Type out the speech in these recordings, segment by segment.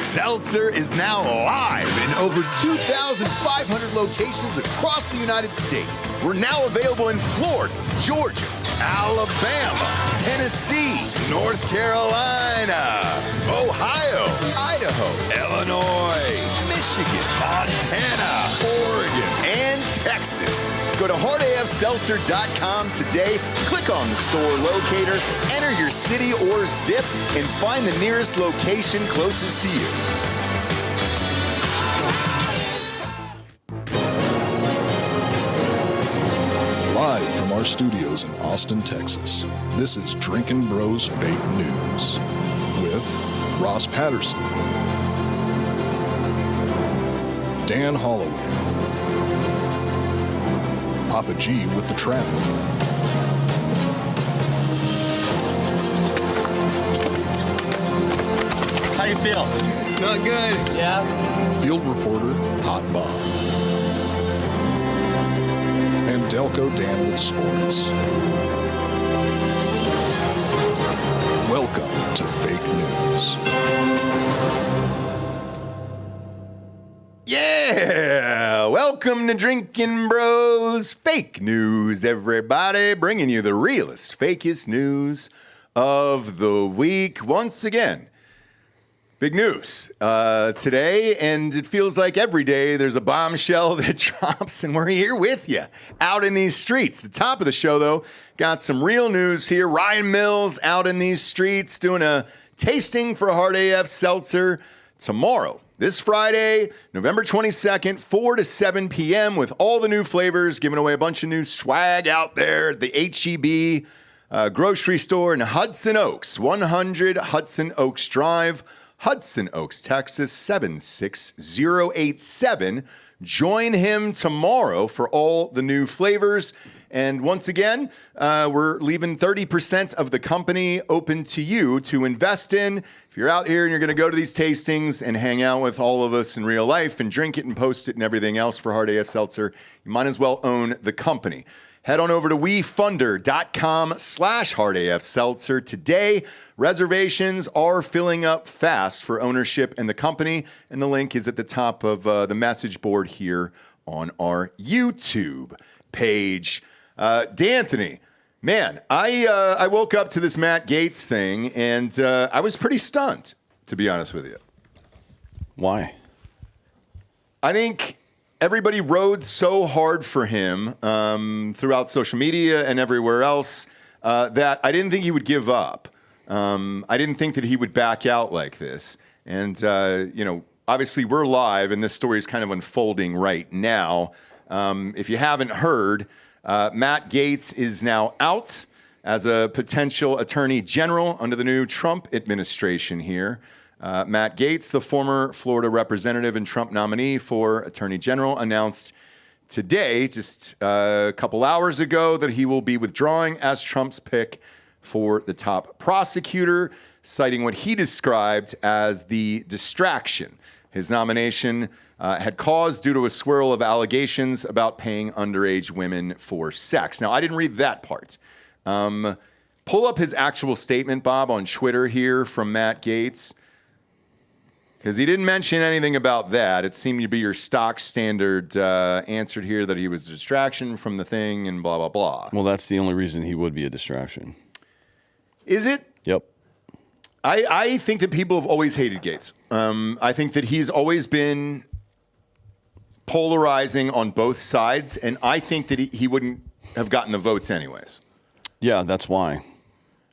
Seltzer is now live in over 2,500 locations across the United States. We're now available in Florida, Georgia, Alabama, Tennessee, North Carolina, Ohio, Idaho, Illinois, Michigan, Montana, Oregon, and Texas. Go to hardafseltzer.com today, click on the store locator, enter your city or zip, and find the nearest location closest to you. Live from our studios in Austin, Texas, this is Drinkin' Bros Fake News with Ross Patterson, Dan Hollaway, Papa G with the traffic, How you feel? Not good. Yeah? field reporter Hot Bob, and Delco Dan with sports. Welcome to Fake News. Yeah! Welcome to Drinkin' Bros Fake News, everybody. Bringing you the realest, fakest news of the week. Once again, big news today, and it feels like every day there's a bombshell that drops, and we're here with you out in these streets. The top of the show, though, got some real news here. Ryan Mills out in these streets doing a tasting for Hard AF Seltzer tomorrow. This Friday, November 22nd, 4 to 7 p.m. with all the new flavors, giving away a bunch of new swag out there at the H-E-B grocery store in Hudson Oaks, 100 Hudson Oaks Drive, Hudson Oaks, Texas, 76087. Join him tomorrow for all the new flavors. And once again, we're leaving 30% of the company open to you to invest in. If you're out here and you're going to go to these tastings and hang out with all of us in real life and drink it and post it and everything else for Hard AF Seltzer, you might as well own the company. Head on over to wefunder.com/hardafseltzer today. Reservations are filling up fast for ownership in the company, and the link is at the top of the message board here on our YouTube page. D'Anthony, man, I woke up to this Matt Gaetz thing, and I was pretty stunned, to be honest with you. Why? I think everybody rode so hard for him throughout social media and everywhere else that I didn't think he would give up. I didn't think that he would back out like this. And, obviously we're live, and this story is kind of unfolding right now. If you haven't heard, Matt Gaetz is now out as a potential attorney general under the new Trump administration here. Matt Gaetz, the former Florida representative and Trump nominee for attorney general, announced today, just a couple hours ago, that he will be withdrawing as Trump's pick for the top prosecutor, citing what he described as the distraction his nomination had caused due to a swirl of allegations about paying underage women for sex. Now, I didn't read that part. Pull up his actual statement, Bob, on Twitter here from Matt Gaetz, because he didn't mention anything about that. It seemed to be your stock standard answered here that he was a distraction from the thing and blah, blah, blah. Well, that's the only reason he would be a distraction. Is it? Yep. I think that people have always hated Gaetz. I think that he's always been polarizing on both sides, and I think that he wouldn't have gotten the votes anyways. Yeah, that's why.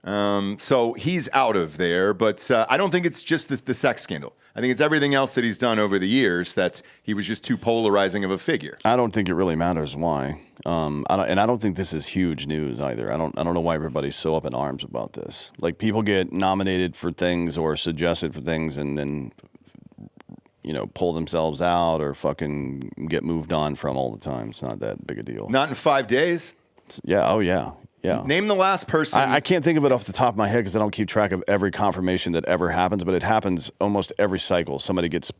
So he's out of there, but I don't think it's just the sex scandal. I think it's everything else that he's done over the years that he was just too polarizing of a figure. I don't think it really matters why. I don't think this is huge news either. I don't know why everybody's so up in arms about this. Like, people get nominated for things or suggested for things and then, pull themselves out or fucking get moved on from all the time. It's not that big a deal. Not in 5 days? Yeah. Oh, yeah. Yeah. Name the last person. I can't think of it off the top of my head because I don't keep track of every confirmation that ever happens, but it happens almost every cycle. Somebody gets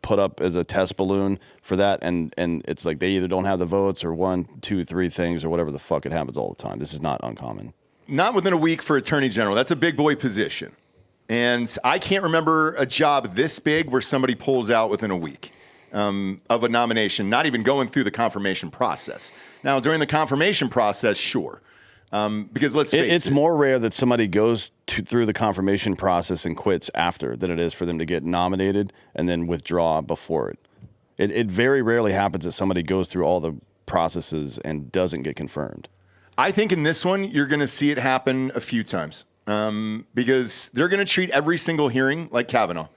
put up as a test balloon for that, and it's like they either don't have the votes or 1, 2, 3 things or whatever the fuck. It happens all the time. This is not uncommon. Not within a week for attorney general. That's a big boy position. And I can't remember a job this big where somebody pulls out within a week of a nomination, not even going through the confirmation process. Now, during the confirmation process, sure. Because let's face it. It's more rare that somebody goes through the confirmation process and quits after than it is for them to get nominated and then withdraw before it. It very rarely happens that somebody goes through all the processes and doesn't get confirmed. I think in this one, you're going to see it happen a few times because they're going to treat every single hearing like Kavanaugh.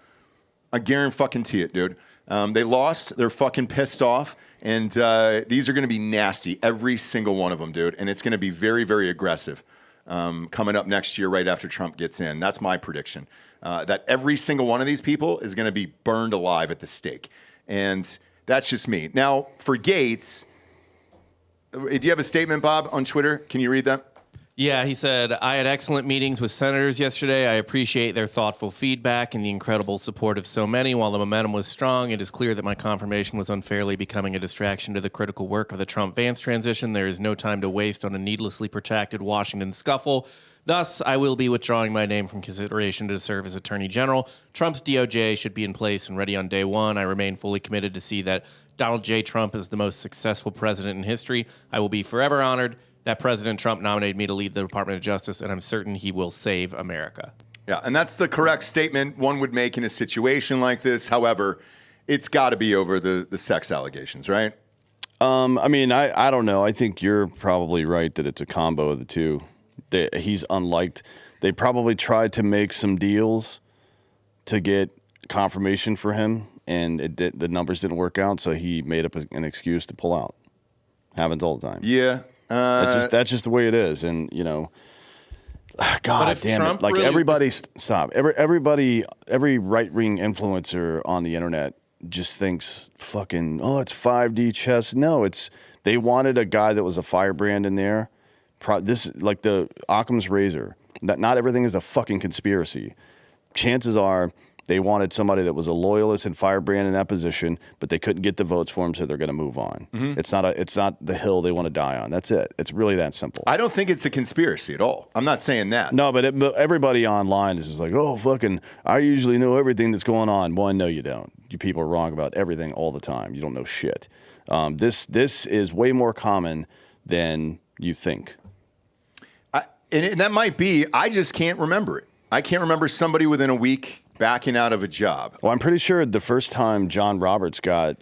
I guarantee it, dude. They lost. They're fucking pissed off. And these are going to be nasty, every single one of them, dude. And it's going to be very, very aggressive coming up next year right after Trump gets in. That's my prediction, that every single one of these people is going to be burned alive at the stake. And that's just me. Now, for Gaetz, do you have a statement, Bob, on Twitter? Can you read that? Yeah, he said, I had excellent meetings with senators yesterday. I appreciate their thoughtful feedback and the incredible support of so many. While the momentum was strong, it is clear that my confirmation was unfairly becoming a distraction to the critical work of the Trump-Vance transition. There is no time to waste on a needlessly protracted Washington scuffle. Thus, I will be withdrawing my name from consideration to serve as Attorney General. Trump's DOJ should be in place and ready on day one. I remain fully committed to see that Donald J. Trump is the most successful president in history. I will be forever honored that President Trump nominated me to lead the Department of Justice, and I'm certain he will save America. Yeah, and that's the correct statement one would make in a situation like this. However, it's got to be over the sex allegations, right? I mean, I don't know. I think you're probably right that it's a combo of the two. He's unliked. They probably tried to make some deals to get confirmation for him, and the numbers didn't work out, so he made up an excuse to pull out. Happens all the time. Yeah. That's just the way it is, and you know, God damn Trump it! Like everybody, stop. Every right-wing influencer on the internet just thinks fucking, oh, it's 5D chess. No, they wanted a guy that was a firebrand in there. This like the Occam's razor. That not everything is a fucking conspiracy. Chances are they wanted somebody that was a loyalist and firebrand in that position, but they couldn't get the votes for him, so they're going to move on. Mm-hmm. It's not the hill they want to die on. That's it. It's really that simple. I don't think it's a conspiracy at all. I'm not saying that. No, but everybody online is just like, oh, fucking, I usually know everything that's going on. One, no, you don't. You people are wrong about everything all the time. You don't know shit. This is way more common than you think. And that might be, I just can't remember it. I can't remember somebody within a week backing out of a job. Well, I'm pretty sure the first time John Roberts got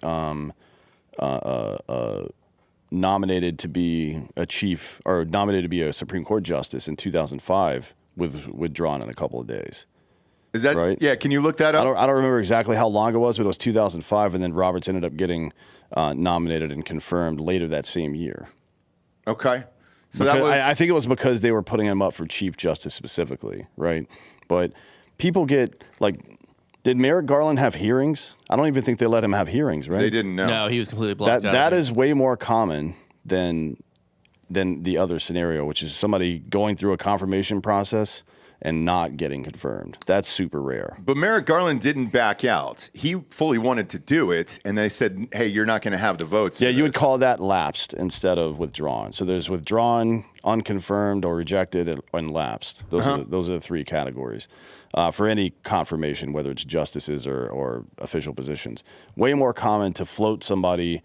nominated to be a chief or nominated to be a Supreme Court justice in 2005 was withdrawn in a couple of days. Is that right? Yeah, can you look that up? I don't remember exactly how long it was, but it was 2005, and then Roberts ended up getting nominated and confirmed later that same year. Okay. So because, that was I think it was because they were putting him up for Chief Justice specifically, right? But people get like, did Merrick Garland have hearings? I don't even think they let him have hearings, right? They didn't know. No, he was completely blocked out. That is way more common than the other scenario, which is somebody going through a confirmation process and not getting confirmed. That's super rare. But Merrick Garland didn't back out. He fully wanted to do it, and they said, hey, you're not going to have the votes. Yeah, you would call that lapsed instead of withdrawn. So there's withdrawn, unconfirmed, or rejected, and lapsed. Those are the three categories for any confirmation, whether it's justices or official positions. Way more common to float somebody,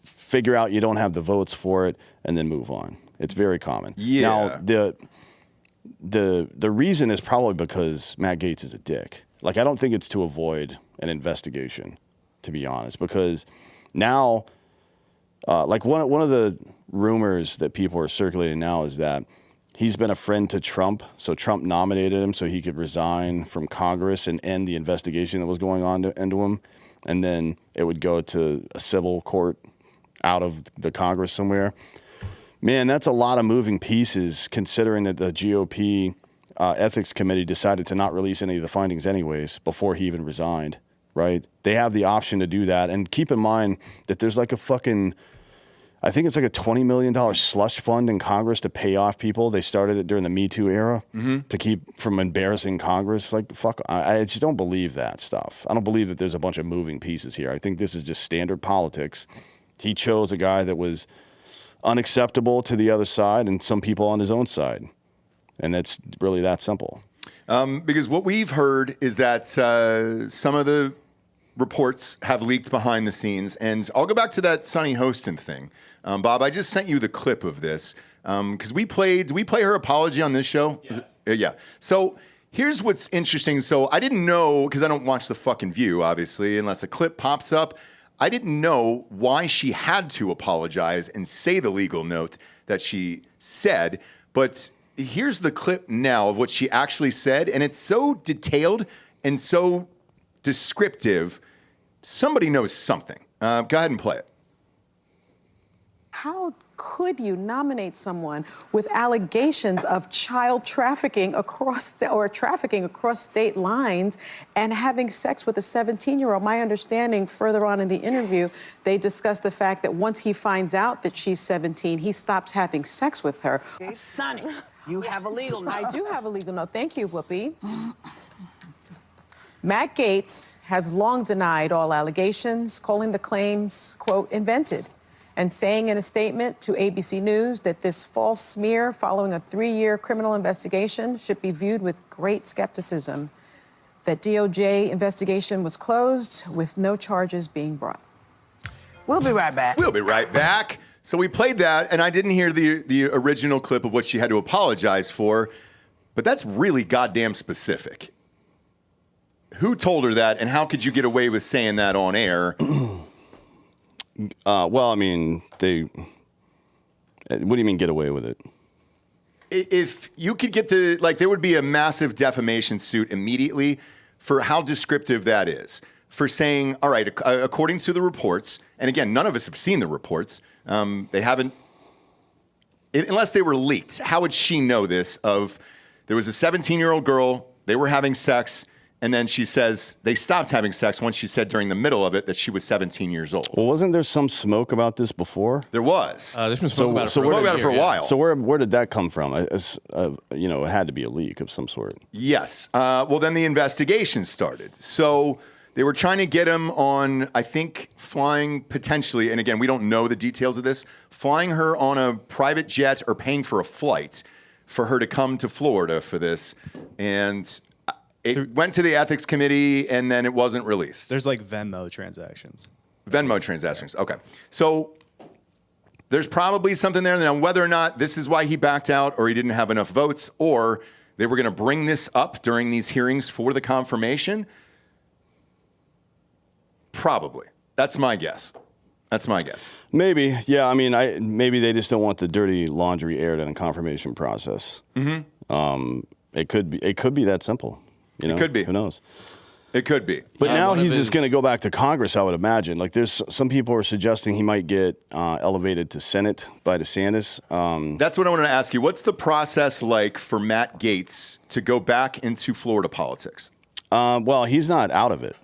figure out you don't have the votes for it, and then move on. It's very common. Yeah. Now, the reason is probably because Matt Gaetz is a dick. Like, I don't think it's to avoid an investigation, to be honest, because now, like one of the rumors that people are circulating now is that he's been a friend to Trump, so Trump nominated him so he could resign from Congress and end the investigation that was going on into him, and then it would go to a civil court out of the Congress somewhere. Man, that's a lot of moving pieces, considering that the GOP ethics committee decided to not release any of the findings anyways before he even resigned, right? They have the option to do that. And keep in mind that there's like a fucking, I think it's like a $20 million slush fund in Congress to pay off people. They started it during the Me Too era to keep from embarrassing Congress. Like, fuck, I just don't believe that stuff. I don't believe that there's a bunch of moving pieces here. I think this is just standard politics. He chose a guy that was unacceptable to the other side and some people on his own side. And that's really that simple. Because what we've heard is that some of the reports have leaked behind the scenes. And I'll go back to that Sonny Hostin thing. Bob, I just sent you the clip of this because we play her apology on this show? Yeah. So here's what's interesting. So I didn't know, because I don't watch The Fucking View, obviously, unless a clip pops up. I didn't know why she had to apologize and say the legal note that she said. But here's the clip now of what she actually said. And it's so detailed and so descriptive. Somebody knows something. Go ahead and play it. How could you nominate someone with allegations of child trafficking trafficking across state lines and having sex with a 17-year-old? My understanding, further on in the interview, they discussed the fact that once he finds out that she's 17, he stops having sex with her. Sonny, you have a legal note. I do have a legal note. Thank you, Whoopi. Matt Gaetz has long denied all allegations, calling the claims, quote, invented, and saying in a statement to ABC News that this false smear following a 3-year criminal investigation should be viewed with great skepticism. That DOJ investigation was closed with no charges being brought. We'll be right back. We'll be right back. So we played that, and I didn't hear the original clip of what she had to apologize for, but that's really goddamn specific. Who told her that, and how could you get away with saying that on air? Well, I mean, what do you mean get away with it? If you could get there would be a massive defamation suit immediately for how descriptive that is. For saying, all right, according to the reports, and again, none of us have seen the reports. They haven't, unless they were leaked. How would she know this? There was a 17-year-old girl, they were having sex, and then she says they stopped having sex once she said during the middle of it that she was 17 years old. Well, wasn't there some smoke about this before? There was. There's been smoke about it for a while. So where did that come from? It had to be a leak of some sort. Yes. Well, then the investigation started. So they were trying to get him on, I think, flying potentially, and again, we don't know the details of this, flying her on a private jet or paying for a flight for her to come to Florida for this. And it went to the ethics committee, and then it wasn't released. There's like Venmo transactions. Venmo transactions. Okay. So there's probably something there. Now, whether or not this is why he backed out or he didn't have enough votes or they were going to bring this up during these hearings for the confirmation, probably. That's my guess. Maybe. Yeah, I mean, maybe they just don't want the dirty laundry aired in a confirmation process. Mm-hmm. It could be that simple. It could be. Who knows? It could be. But now he's just going to go back to Congress, I would imagine. Like, there's some people are suggesting he might get elevated to Senate by DeSantis. That's what I wanted to ask you. What's the process like for Matt Gaetz to go back into Florida politics? Well, he's not out of it.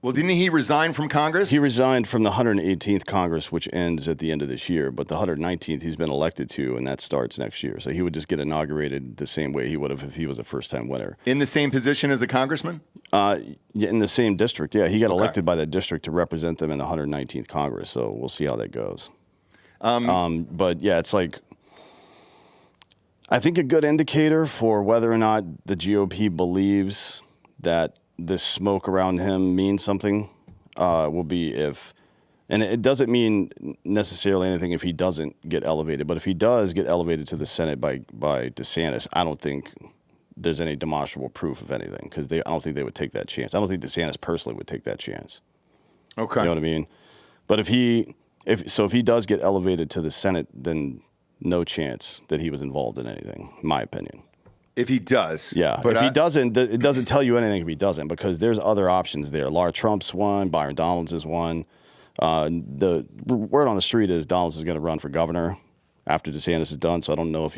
Well, didn't he resign from Congress? He resigned from the 118th Congress, which ends at the end of this year. But the 119th he's been elected to, and that starts next year. So he would just get inaugurated the same way he would have if he was a first-time winner. In the same position as a congressman? In the same district, yeah. He got elected by that district to represent them in the 119th Congress. So we'll see how that goes. But, yeah, it's like, I think a good indicator for whether or not the GOP believes that this smoke around him means something will be if, and it doesn't mean necessarily anything if he doesn't get elevated, but if he does get elevated to the Senate by DeSantis, I don't think there's any demonstrable proof of anything because I don't think they would take that chance. I don't think DeSantis personally would take that chance. Okay. You know what I mean? But if he does get elevated to the Senate, then no chance that he was involved in anything, in my opinion. If he does. Yeah. But if he doesn't, it doesn't tell you anything if he doesn't because there's other options there. Laura Trump's one. Byron Donalds is one. The word on the street is Donalds is going to run for governor after DeSantis is done. So I don't know if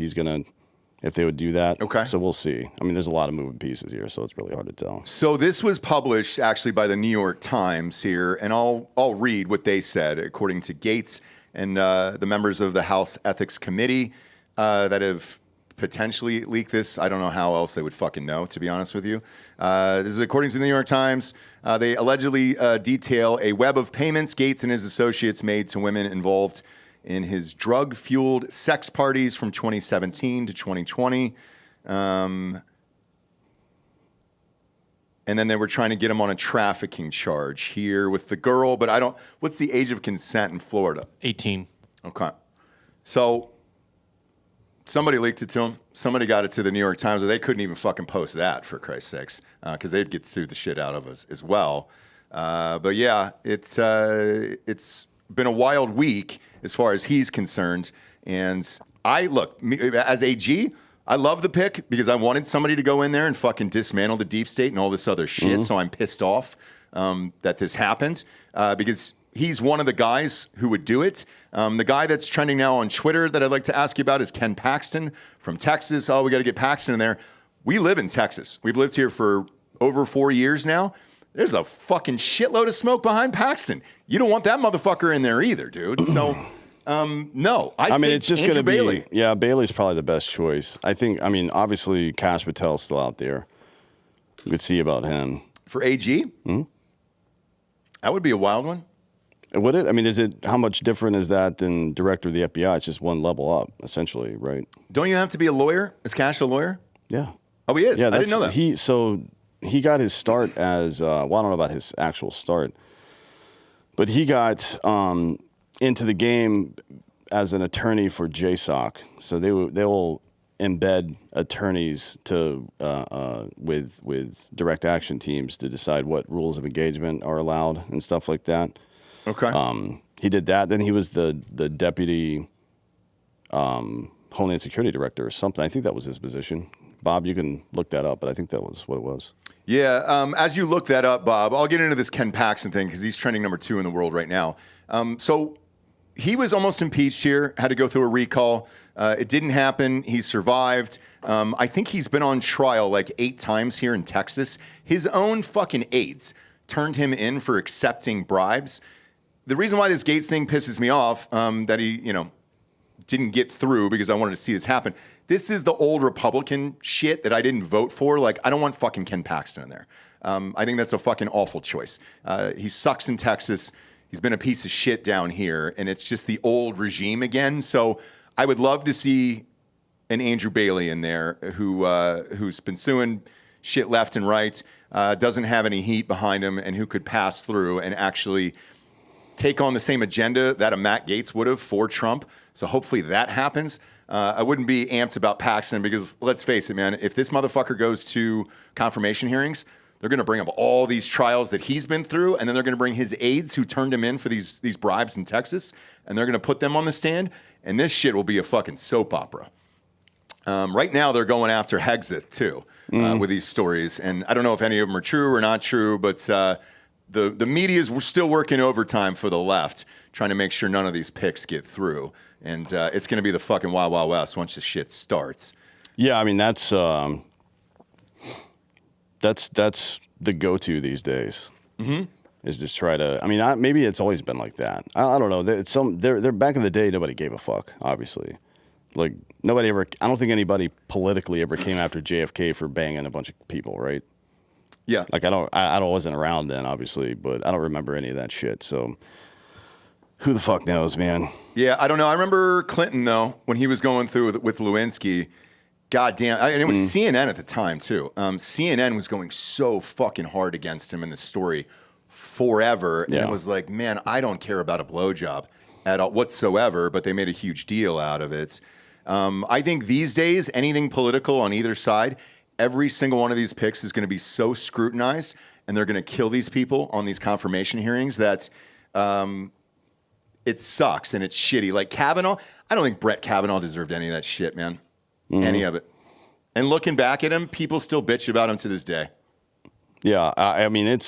they would do that. Okay. So we'll see. I mean, there's a lot of moving pieces here, so it's really hard to tell. So this was published actually by the New York Times here, and I'll read what they said according to Gaetz and the members of the House Ethics Committee that have potentially leak this. I don't know how else they would fucking know, to be honest with you. This is according to the New York Times. They allegedly detail a web of payments Gaetz and his associates made to women involved in his drug-fueled sex parties from 2017 to 2020. and then they were trying to get him on a trafficking charge here with the girl. But what's the age of consent in Florida? 18. Okay. So somebody leaked it to him. Somebody got it to the New York Times, or they couldn't even fucking post that, for Christ's sakes, because they'd get sued the shit out of us as well. But yeah, it's been a wild week as far as he's concerned. And as AG, I love the pick because I wanted somebody to go in there and fucking dismantle the deep state and all this other shit. So I'm pissed off that this happened because he's one of the guys who would do it. The guy that's trending now on Twitter that I'd like to ask you about is Ken Paxton from Texas. Oh, we got to get Paxton in there. We live in Texas. We've lived here for over 4 years now. There's a fucking shitload of smoke behind Paxton. You don't want that motherfucker in there either, dude. So, no. I mean, it's just going to be, yeah, Bailey's probably the best choice. Obviously, Kash Patel's still out there. We could see about him. For AG? Mm-hmm. That would be a wild one. Would it? I mean, how much different is that than director of the FBI? It's just one level up, essentially, right? Don't you have to be a lawyer? Is Kash a lawyer? Yeah. Oh, he is? Yeah, I didn't know that. He got his start as, I don't know about his actual start, but he got into the game as an attorney for JSOC. So they will embed attorneys to with direct action teams to decide what rules of engagement are allowed and stuff like that. Okay. He did that. Then he was the deputy Homeland Security director or something. I think that was his position. Bob, you can look that up, but I think that was what it was. Yeah, as you look that up, Bob, I'll get into this Ken Paxton thing because he's trending number 2 in the world right now. So he was almost impeached here, had to go through a recall. It didn't happen. He survived. I think he's been on trial like 8 times here in Texas. His own fucking aides turned him in for accepting bribes. The reason why this Gaetz thing pisses me off, that he, didn't get through because I wanted to see this happen. This is the old Republican shit that I didn't vote for. Like, I don't want fucking Ken Paxton in there. I think that's a fucking awful choice. He sucks in Texas. He's been a piece of shit down here, and it's just the old regime again. So I would love to see an Andrew Bailey in there who's been suing shit left and right, doesn't have any heat behind him, and who could pass through and actually take on the same agenda that a Matt Gaetz would have for Trump. So hopefully that happens. I wouldn't be amped about Paxton because let's face it, man, if this motherfucker goes to confirmation hearings, they're going to bring up all these trials that he's been through, and then they're going to bring his aides who turned him in for these bribes in Texas, and they're going to put them on the stand, and this shit will be a fucking soap opera. Right now, they're going after Hexeth, too, with these stories, and I don't know if any of them are true or not true, but the media's still working overtime for the left, trying to make sure none of these picks get through. And it's going to be the fucking Wild Wild West once the shit starts. Yeah, I mean, that's the go-to these days. Mm-hmm. Is just try to. I mean, maybe it's always been like that. I don't know. They're back in the day. Nobody gave a fuck. Obviously, like nobody ever. I don't think anybody politically ever came after JFK for banging a bunch of people, right? Yeah. Like I wasn't around then, obviously, but I don't remember any of that shit. So who the fuck knows, man? Yeah, I don't know. I remember Clinton though when he was going through with Lewinsky. Goddamn, and it was CNN at the time too. CNN was going so fucking hard against him in this story forever, and it was like, man, I don't care about a blowjob at all whatsoever. But they made a huge deal out of it. I think these days, anything political on either side, every single one of these picks is going to be so scrutinized, and they're going to kill these people on these confirmation hearings that it sucks and it's shitty. Like Kavanaugh, I don't think Brett Kavanaugh deserved any of that shit, man. Any of it. And looking back at him, people still bitch about him to this day. Yeah, I mean,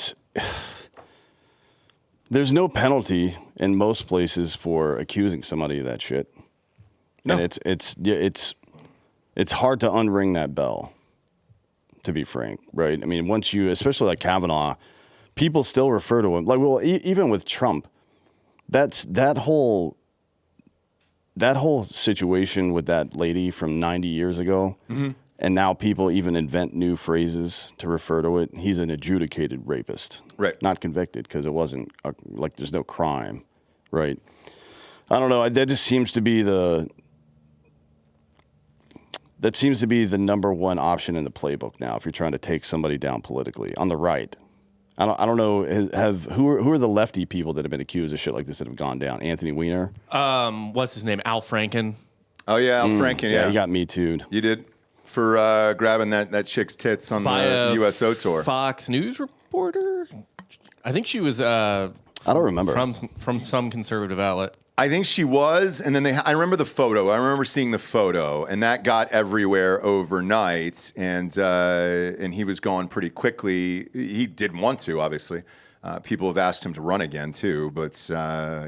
there's no penalty in most places for accusing somebody of that shit. No. And it's hard to unring that bell, to be frank, right? I mean, once you, especially like Kavanaugh, people still refer to him like, well, even with Trump, that whole situation with that lady from 90 years ago, and now people even invent new phrases to refer to it. He's an adjudicated rapist, right? Not convicted because it wasn't like there's no crime, right? I don't know. That just seems to be the that seems to be the number one option in the playbook now if you're trying to take somebody down politically on the right. I don't know. Who are the lefty people that have been accused of shit like this that have gone down? Anthony Weiner. What's his name? Al Franken. Oh yeah, Al Franken. Yeah, he got me too'd. You did for grabbing that chick's tits on the USO tour. Fox News reporter. I think she was. I don't remember from some conservative outlet. I think she was, and then I remember the photo. I remember seeing the photo, and that got everywhere overnight, and he was gone pretty quickly. He didn't want to, obviously. People have asked him to run again, too, but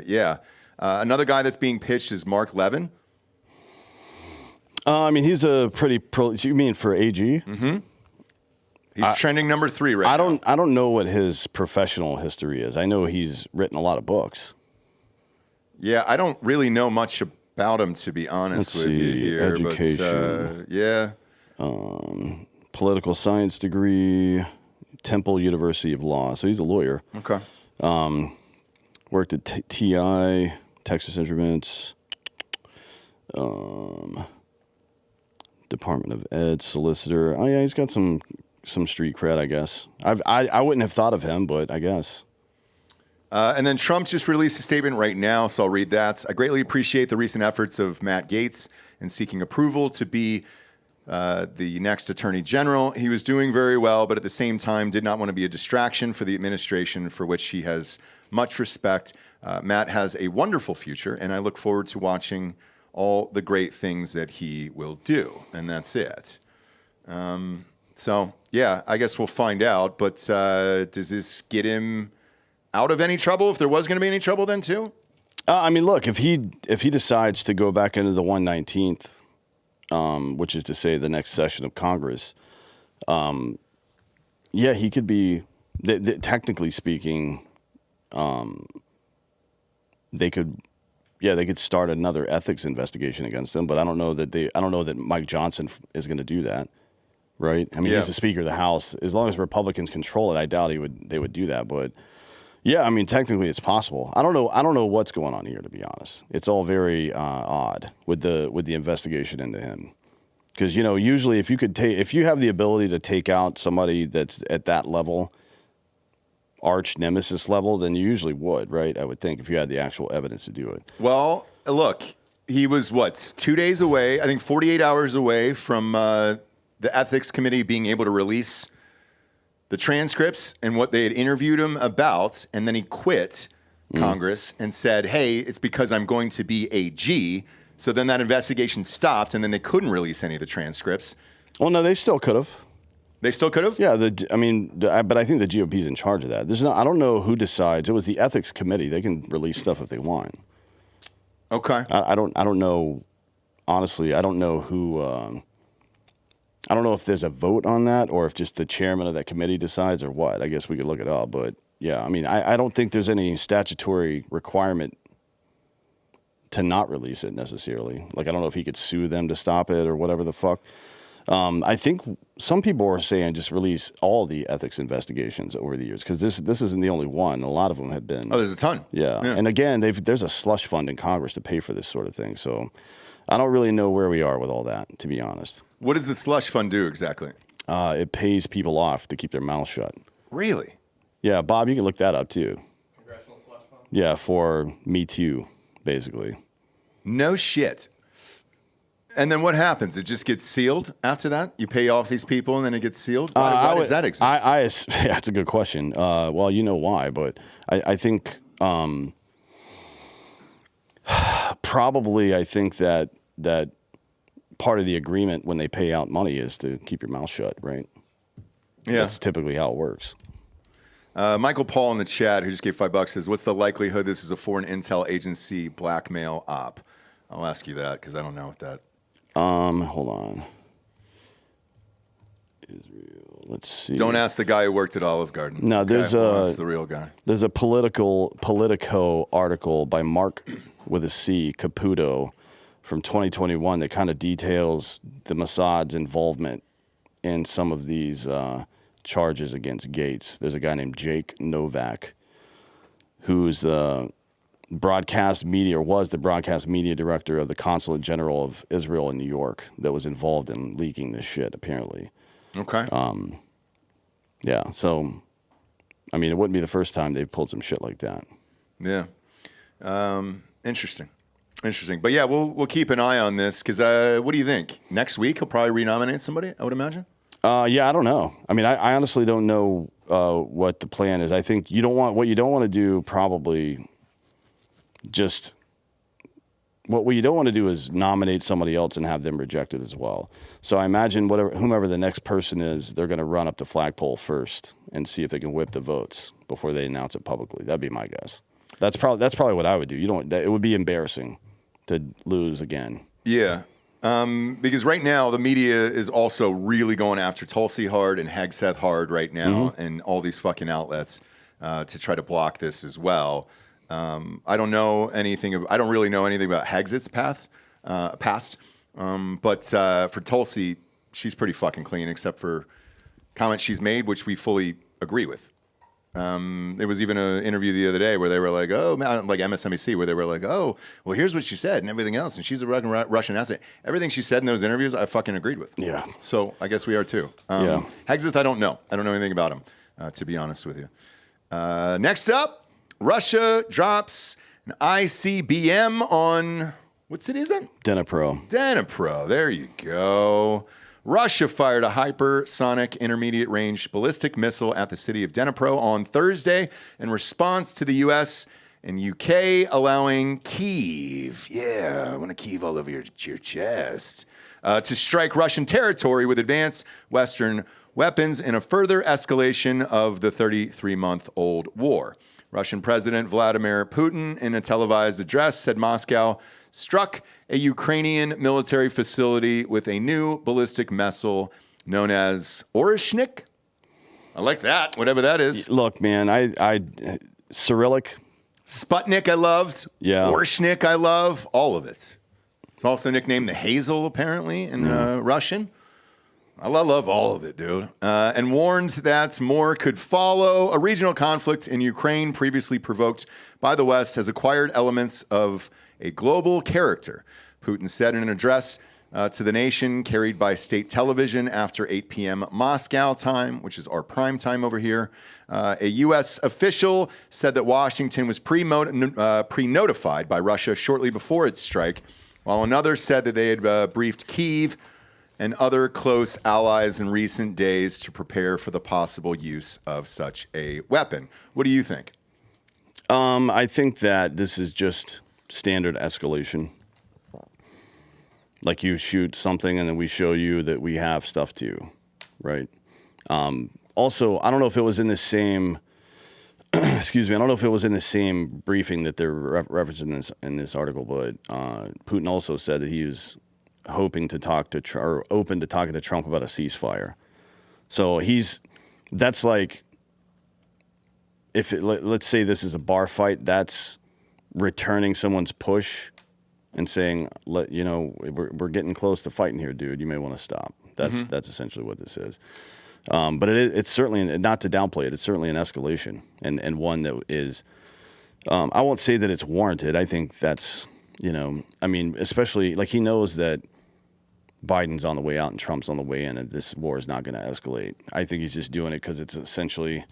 yeah. Another guy that's being pitched is Mark Levin. I mean, he's a pretty you mean for AG? Mm-hmm. He's trending number 3 right now. I don't know what his professional history is. I know he's written a lot of books. Yeah, I don't really know much about him, to be honest with you here. Education. But, yeah. Political science degree, Temple University of Law. So he's a lawyer. Okay. Worked at TI, Texas Instruments, Department of Ed, solicitor. Oh yeah, he's got some street cred, I guess. I wouldn't have thought of him, but I guess. And then Trump just released a statement right now, so I'll read that. I greatly appreciate the recent efforts of Matt Gaetz in seeking approval to be the next Attorney General. He was doing very well, but at the same time did not want to be a distraction for the administration, for which he has much respect. Matt has a wonderful future, and I look forward to watching all the great things that he will do. And that's it. So, yeah, I guess we'll find out. But does this get him out of any trouble, if there was going to be any trouble then too? I mean, look, if he decides to go back into the 119th, which is to say the next session of Congress, yeah, he could be, technically speaking, they could start another ethics investigation against him, but I don't know that Mike Johnson is going to do that. Right? I mean, he's the Speaker of the House. As long as Republicans control it, I doubt they would do that, but yeah, I mean, technically it's possible. I don't know what's going on here, to be honest. It's all very odd with the investigation into him, because usually if you have the ability to take out somebody that's at that level, arch nemesis level, then you usually would, right? I would think, if you had the actual evidence to do it. Well, look, he was 2 days away, I think 48 hours away from the ethics committee being able to release the transcripts and what they had interviewed him about, and then he quit Congress and said, hey, it's because I'm going to be AG. So then that investigation stopped, and then they couldn't release any of the transcripts. Well, no, they still could have. They still could have? Yeah, but I think the GOP's in charge of that. I don't know who decides. It was the ethics committee. They can release stuff if they want. Okay. I don't know. Honestly, I don't know who. I don't know if there's a vote on that or if just the chairman of that committee decides or what. I guess we could look it up. But, yeah, I mean, I don't think there's any statutory requirement to not release it necessarily. Like, I don't know if he could sue them to stop it or whatever the fuck. I think some people are saying just release all the ethics investigations over the years, because this isn't the only one. A lot of them have been. Oh, there's a ton. Yeah. And, again, there's a slush fund in Congress to pay for this sort of thing. So I don't really know where we are with all that, to be honest. What does the slush fund do exactly? It pays people off to keep their mouths shut. Really? Yeah, Bob, you can look that up too. Congressional slush fund? Yeah, for Me Too, basically. No shit. And then what happens? It just gets sealed after that? You pay off these people and then it gets sealed? Why does that exist? Yeah, that's a good question. Well, you know why, but I think probably that part of the agreement when they pay out money is to keep your mouth shut, right? Yeah. That's typically how it works. Michael Paul in the chat, who just gave $5, says, what's the likelihood this is a foreign intel agency blackmail op? I'll ask you that because I don't know what that. Hold on. Israel. Let's see. Don't ask the guy who worked at Olive Garden. No, there's the real guy. There's a Politico article by Mark with a C, Caputo, from 2021 that kind of details the Mossad's involvement in some of these charges against Gaetz. There's a guy named Jake Novak, who's broadcast media, or was the broadcast media director of the Consulate General of Israel in New York that was involved in leaking this shit, apparently. Okay. Yeah, so, I mean, it wouldn't be the first time they've pulled some shit like that. Yeah. Interesting. But yeah, we'll keep an eye on this because what do you think? Next week he'll probably renominate somebody, I would imagine. Yeah, I don't know. I mean, I honestly don't know what the plan is. I think you don't want to do probably just what you don't want to do is nominate somebody else and have them rejected as well. So I imagine whomever the next person is, they're going to run up the flagpole first and see if they can whip the votes before they announce it publicly. That'd be my guess. That's probably what I would do. It would be embarrassing to lose again. Yeah. Because right now the media is also really going after Tulsi hard and Hegseth hard right now, and all these fucking outlets to try to block this as well. I don't really know anything about Hegseth's past, but for Tulsi, she's pretty fucking clean, except for comments she's made, which we fully agree with. There was even an interview the other day where they were like, like MSNBC, where they were like, oh, well, here's what she said and everything else. And she's a Russian asset. Everything she said in those interviews, I fucking agreed with. Yeah. So I guess we are too. Yeah. Hegseth, I don't know. I don't know anything about him, to be honest with you. Next up, Russia drops an ICBM on, what city is that? Dnipro. There you go. Russia fired a hypersonic intermediate range ballistic missile at the city of Dnipro on Thursday in response to the U.S. and UK allowing Kyiv, I want to Kyiv all over your chest, to strike Russian territory with advanced Western weapons in a further escalation of the 33-month-old war. Russian President Vladimir Putin, in a televised address, said Moscow struck a Ukrainian military facility with a new ballistic missile known as Orishnik. I like that, whatever that is. Look, man, I Cyrillic. Sputnik I loved. Yeah. Orishnik I love. All of it. It's also nicknamed the Hazel, apparently, in Russian. I love all of it, dude. And warns that more could follow. A regional conflict in Ukraine previously provoked by the West has acquired elements of a global character, Putin said in an address to the nation carried by state television after 8 p.m. Moscow time, which is our prime time over here. A U.S. official said that Washington was pre-notified by Russia shortly before its strike, while another said that they had briefed Kyiv and other close allies in recent days to prepare for the possible use of such a weapon. What do you think? I think that this is just standard escalation. Like you shoot something and then we show you that we have stuff too, right? Also, I don't know if it was in the same, excuse me, I don't know if it was in the same briefing that they're referencing in this article, but Putin also said that he was hoping to talk to or open to talking to Trump about a ceasefire. So that's like, let's say this is a bar fight, that's returning someone's push and saying, we're getting close to fighting here, dude. You may want to stop. That's essentially what this is. But it's certainly, not to downplay it, it's certainly an escalation and one that is, I won't say that it's warranted. I think that's, especially like he knows that Biden's on the way out and Trump's on the way in and this war is not going to escalate. I think he's just doing it because it's essentially,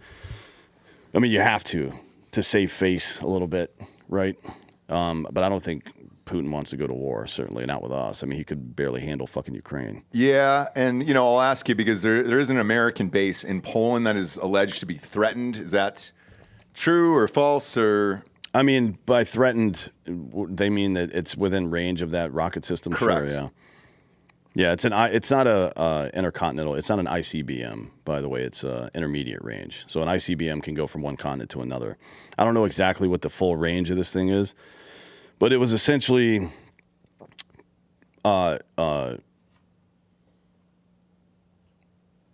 you have to save face a little bit, right? But I don't think Putin wants to go to war, certainly not with us. He could barely handle fucking Ukraine. Yeah, and I'll ask you because there is an American base in Poland that is alleged to be threatened. Is that true or false or? By threatened, they mean that it's within range of that rocket system. Correct. Sure, yeah. Yeah, it's not a intercontinental. It's not an ICBM, by the way. It's intermediate range. So an ICBM can go from one continent to another. I don't know exactly what the full range of this thing is, but it was essentially yeah,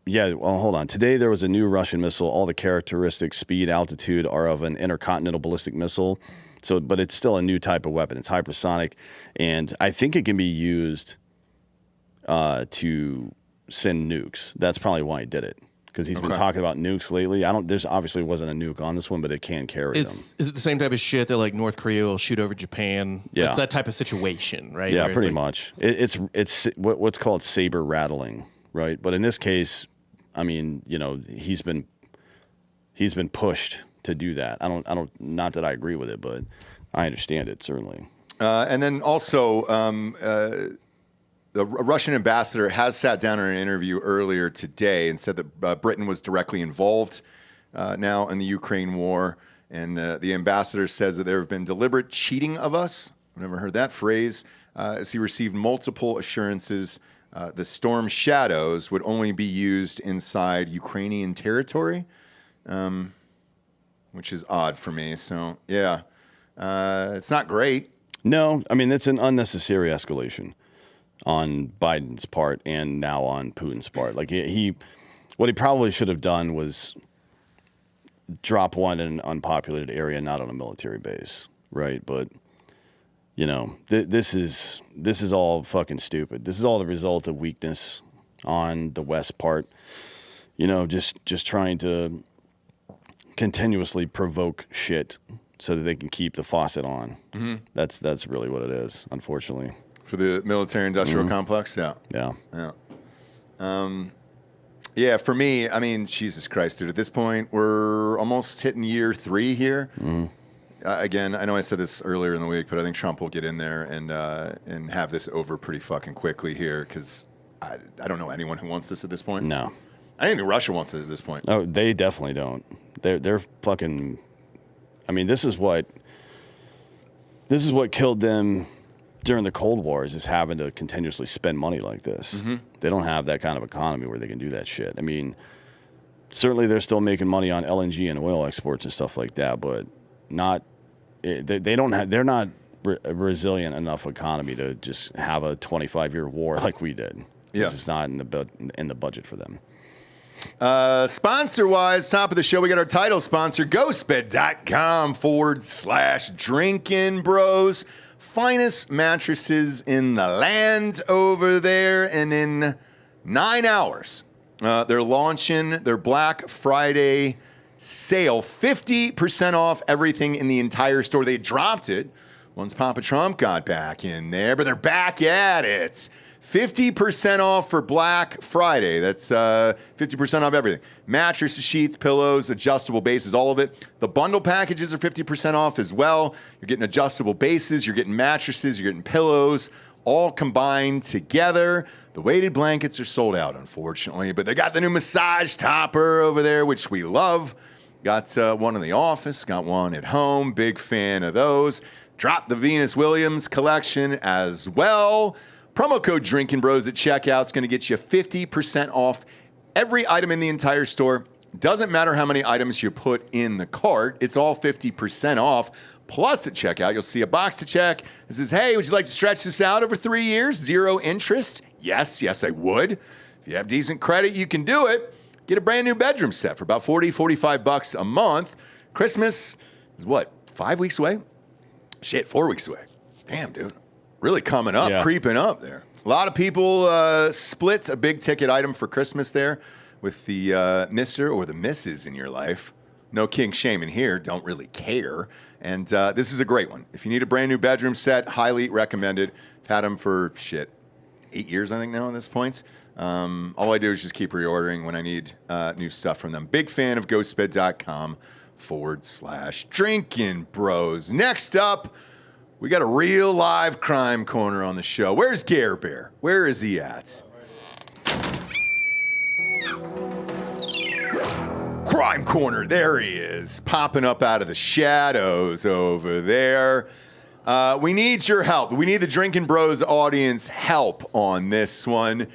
well, hold on. Today there was a new Russian missile. All the characteristics, speed, altitude are of an intercontinental ballistic missile. So, but it's still a new type of weapon. It's hypersonic, and I think it can be used to send nukes. That's probably why he did it. because he's been talking about nukes lately. There's obviously wasn't a nuke on this one, but it can carry them. Is it the same type of shit that like North Korea will shoot over Japan? Yeah. It's that type of situation, right? Yeah, Where pretty it's like, much. It's what's called saber rattling, right? But in this case, I mean, he's been pushed to do that. I don't. Not that I agree with it, but I understand it certainly. And then also, the Russian ambassador has sat down in an interview earlier today and said that Britain was directly involved now in the Ukraine war. And the ambassador says that there have been deliberate cheating of us. I've never heard that phrase. As he received multiple assurances the Storm Shadows would only be used inside Ukrainian territory, which is odd for me. So, yeah, it's not great. No, I mean, it's an unnecessary escalation on Biden's part and now on Putin's part. Like what he probably should have done was drop one in an unpopulated area, not on a military base, right? But this is all fucking stupid. This is all the result of weakness on the West part. Just trying to continuously provoke shit so that they can keep the faucet on. Mm-hmm. That's really what it is, unfortunately. For the military-industrial complex? Yeah. Yeah. Yeah, for me, I mean, Jesus Christ, dude. At this point, we're almost hitting year 3 here. Mm-hmm. Again, I know I said this earlier in the week, but I think Trump will get in there and have this over pretty fucking quickly here because I don't know anyone who wants this at this point. No. I don't think Russia wants it at this point. Oh, they definitely don't. They're fucking... I mean, this is what killed them during the Cold War is having to continuously spend money like this. Mm-hmm. They don't have that kind of economy where they can do that shit. I mean, certainly they're still making money on LNG and oil exports and stuff like that, but not. They don't have. They're not a resilient enough economy to just have a 25-year war like we did. Yeah, it's not in the budget for them. Sponsor-wise, top of the show, we got our title sponsor, ghostbed.com/Drinkin Bros. Finest mattresses in the land over there. And in 9 hours, they're launching their Black Friday sale. 50% off everything in the entire store. They dropped it once Papa Trump got back in there, but they're back at it. 50% off for Black Friday. That's 50% off everything. Mattresses, sheets, pillows, adjustable bases, all of it. The bundle packages are 50% off as well. You're getting adjustable bases, you're getting mattresses, you're getting pillows, all combined together. The weighted blankets are sold out, unfortunately, but they got the new massage topper over there, which we love. Got one in the office, got one at home. Big fan of those. Dropped the Venus Williams collection as well. Promo code Drinkin Bros at checkout is going to get you 50% off every item in the entire store. Doesn't matter how many items you put in the cart. It's all 50% off. Plus at checkout, you'll see a box to check. It says, hey, would you like to stretch this out over 3 years? 0 interest? Yes, I would. If you have decent credit, you can do it. Get a brand new bedroom set for about $45 a month. Christmas is what, 5 weeks away? Shit, 4 weeks away. Damn, dude. Really coming up, creeping up there. A lot of people split a big ticket item for Christmas there with the Mr. or the Mrs. in your life. No king shaming here, don't really care. And this is a great one. If you need a brand new bedroom set, highly recommended. I've had them for 8 years, I think now at this point. All I do is just keep reordering when I need new stuff from them. Big fan of ghostbed.com/Drinkin Bros. Next up, we got a real live crime corner on the show. Where's Gare Bear? Where is he at? Crime corner, there he is, popping up out of the shadows over there. We need your help. We need the Drinkin Bros audience help on this one.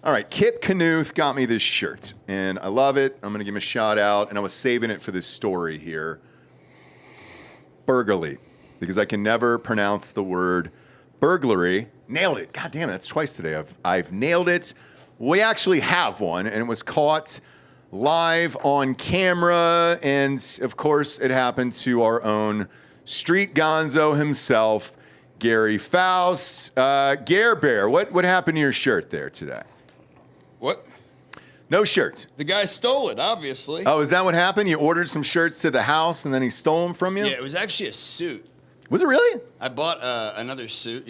All right, Kip Knuth got me this shirt, and I love it. I'm going to give him a shout out, and I was saving it for this story here. Burglary. Because I can never pronounce the word burglary. Nailed it. God damn it, that's twice today. I've nailed it. We actually have one, and it was caught live on camera. And, of course, it happened to our own street gonzo himself, Gary Faust. Gare Bear, what happened to your shirt there today? What? No shirts. The guy stole it, obviously. Oh, is that what happened? You ordered some shirts to the house and then he stole them from you? Yeah, it was actually a suit. Was it really? I bought another suit,